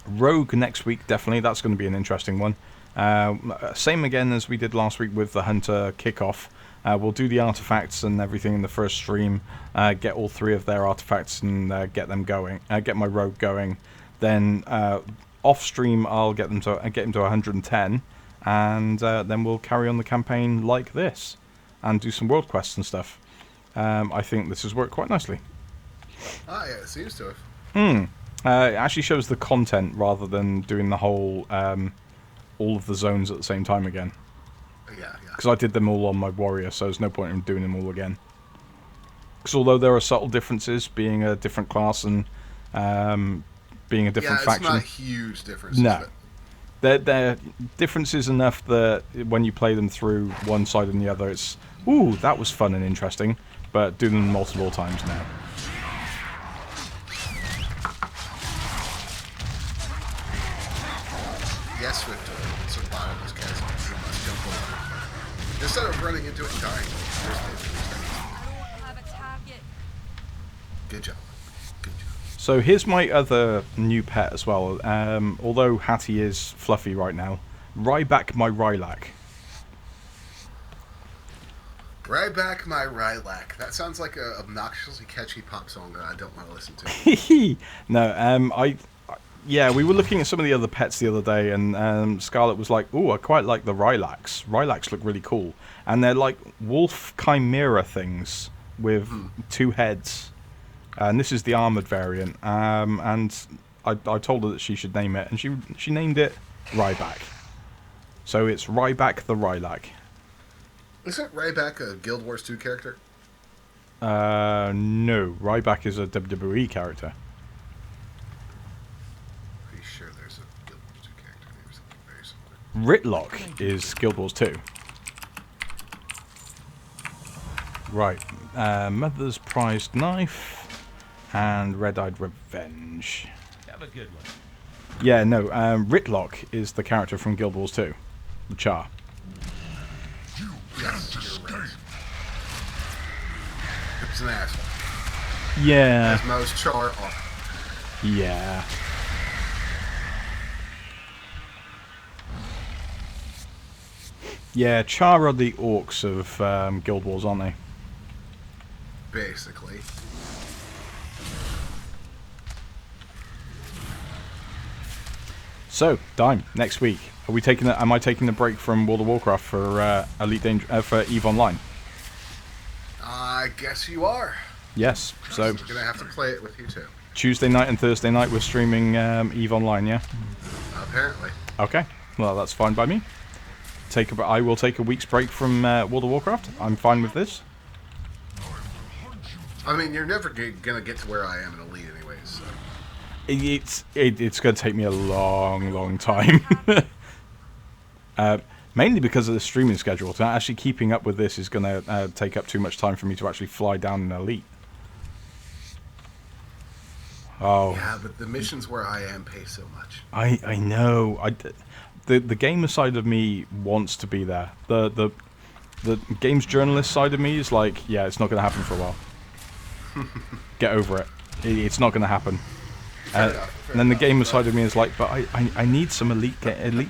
Rogue next week, definitely. That's going to be an interesting one. Same again as we did last week with the Hunter kickoff. We'll do the artifacts and everything in the first stream, get all 3 of their artifacts and get them going, get my rogue going. Then off stream I'll get him to 110, and then we'll carry on the campaign like this and do some world quests and stuff. I think this has worked quite nicely. Ah, yeah, it seems to have. It actually shows the content rather than doing the whole all of the zones at the same time again. Yeah. Because I did them all on my warrior, so there's no point in doing them all again. Because although there are subtle differences, being a different class and being a different faction... Yeah, it's not huge differences. No. They're differences enough that when you play them through one side and the other, it's, ooh, that was fun and interesting, but do them multiple times now. Yes, Swift, survival this guy's you must jump over. Instead of running into it and dying. I don't have a target. Good job. Good job. So here's my other new pet as well. Although Hattie is fluffy right now, Ryback my Rylac. Ryback my Rylac. That sounds like a obnoxiously catchy pop song that I don't want to listen to. No, yeah, we were looking at some of the other pets the other day, and Scarlett was like, "Ooh, I quite like the Rylacs. Rylacs look really cool, and they're like wolf chimera things with 2 heads." And this is the armored variant. And I told her that she should name it, and she named it Ryback. So it's Ryback the Rylac. Isn't Ryback a Guild Wars 2 character? No, Ryback is a WWE character. Pretty sure there's a Guild Wars 2 character named something very similar. Ritlock is Guild Wars 2. Right, Mother's Prized Knife and Red-Eyed Revenge. Have a good one. Yeah, no, Ritlock is the character from Guild Wars 2, the Char. Yes, you're right. It's an asshole. Yeah. As most Char are. Yeah. Yeah, Char are the orcs of Guild Wars, aren't they? Basically. So, Dime, next week, are we taking? Am I taking a break from World of Warcraft for for EVE Online? I guess you are. Yes. So I'm gonna have to play it with you too. Tuesday night and Thursday night we're streaming EVE Online. Yeah. Apparently. Okay. Well, that's fine by me. I will take a week's break from World of Warcraft. I'm fine with this. I mean, you're never gonna get to where I am in Elite, anyways. So. It's going to take me a long time. Mainly because of the streaming schedule. So actually keeping up with this is going to take up too much time for me to actually fly down in Elite. Oh. Yeah, but the missions where I am pay so much. I know. The gamer side of me wants to be there. The games journalist side of me is like, yeah, it's not going to happen for a while. Get over it. It's not going to happen. And then the gamer side of me is like, but I need some elite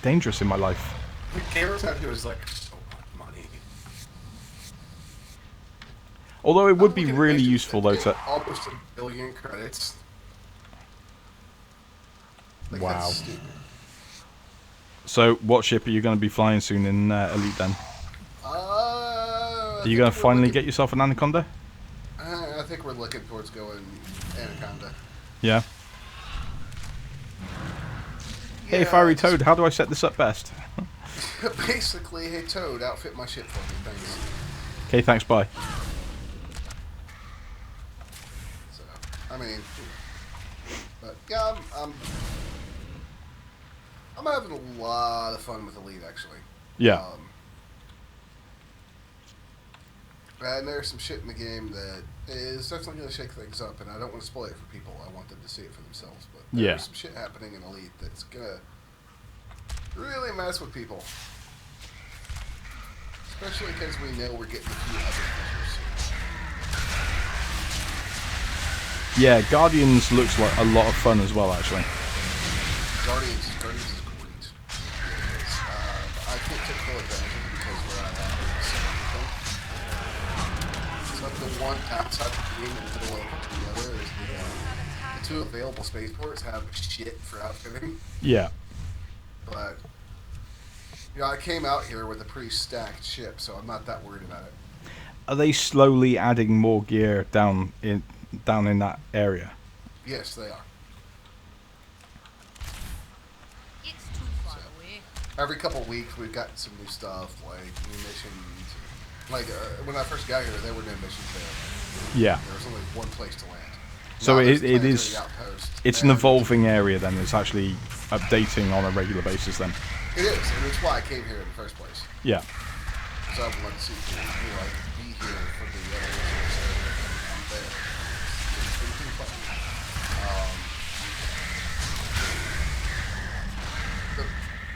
dangerous in my life. The gamer side of me is like, so much money. Although it would be really useful though to almost 1 billion credits. Like, wow. That's stupid. So what ship are you going to be flying soon in Elite then? Are you going to finally get yourself an Anaconda? I think we're looking towards going Anaconda. Yeah. Hey, Fiery Toad, how do I set this up best? Basically, hey Toad, outfit my ship for me, thanks. Okay, thanks, bye. So, I mean, but yeah, I'm having a lot of fun with Elite, actually. Yeah. And there's some shit in the game that is definitely going to shake things up, and I don't want to spoil it for people. I want them to see it for themselves. But there's some shit happening in Elite that's going to really mess with people. Especially because we know we're getting a few other features soon. Yeah, Guardians looks like a lot of fun as well, actually. Guardians is great. I can't take full advantage of it because where I'm at is so the one outside the game in the middle of the other is the 2 available spaceports have shit for outfitting. Yeah. But you know, I came out here with a pretty stacked ship, so I'm not that worried about it. Are they slowly adding more gear down in that area? Yes, they are. It's too far away. Every couple weeks, we've got some new stuff, like new missions. Like, when I first got here, there were no missions there. Yeah. There was only one place to land. So now it is... It's an evolving area, then. It's actually updating on a regular basis, then. It is, and it's why I came here in the first place. Yeah. So I would like to see, you know, I could be here for the other missions, and I'm there. It's been pretty fun.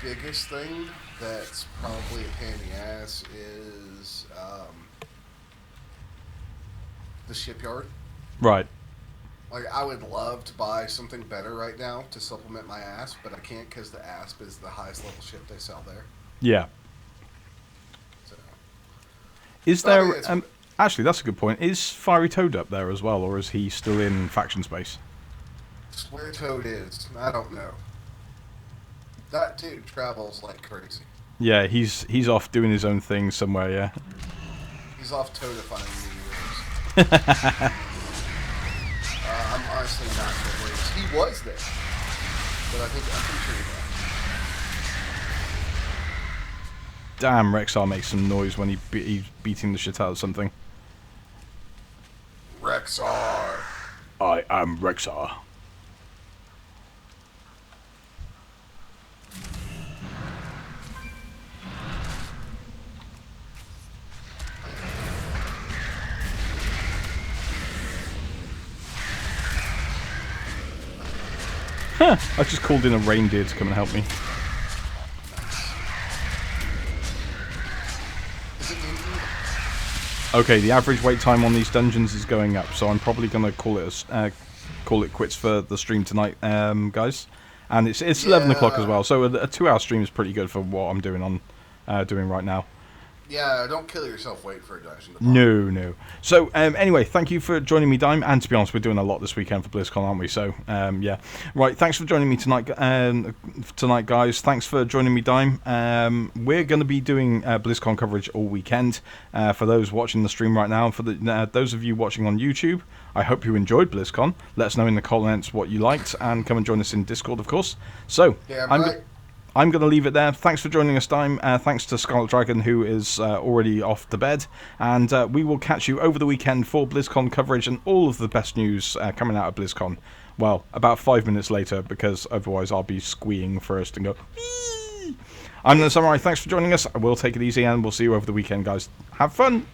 biggest thing that's probably a pain in the ass is the shipyard. Right. Like, I would love to buy something better right now to supplement my ASP, but I can't because the ASP is the highest level ship they sell there. Yeah. So. Is there... actually, that's a good point. Is Fiery Toad up there as well, or is he still in faction space? Where Toad is, I don't know. That dude travels like crazy. Yeah, he's off doing his own thing somewhere, yeah. He's off toadifying New Year's. I'm honestly not sure where he is. He was there, but I'm pretty sure he left. Damn, Rexar makes some noise when he's beating the shit out of something. Rexar! I am Rexar. Huh, I just called in a reindeer to come and help me. Okay, the average wait time on these dungeons is going up, so I'm probably going to call it quits for the stream tonight, guys. And it's 11 o'clock as well, so a 2-hour stream is pretty good for what I'm doing right now. Yeah, don't kill yourself waiting for a dungeon. No. So, anyway, thank you for joining me, Dime. And to be honest, we're doing a lot this weekend for BlizzCon, aren't we? So, yeah. Right, thanks for joining me tonight, guys. Thanks for joining me, Dime. We're going to be doing BlizzCon coverage all weekend. For those watching the stream right now, and for those of you watching on YouTube, I hope you enjoyed BlizzCon. Let us know in the comments what you liked, and come and join us in Discord, of course. So, I'm going to leave it there. Thanks for joining us, Dime. Thanks to Scarlet Dragon, who is already off to bed. And we will catch you over the weekend for BlizzCon coverage and all of the best news coming out of BlizzCon. Well, about 5 minutes later, because otherwise I'll be squeeing first and go... Eee! I'm Lonesamurai. Thanks for joining us. We'll take it easy, and we'll see you over the weekend, guys. Have fun!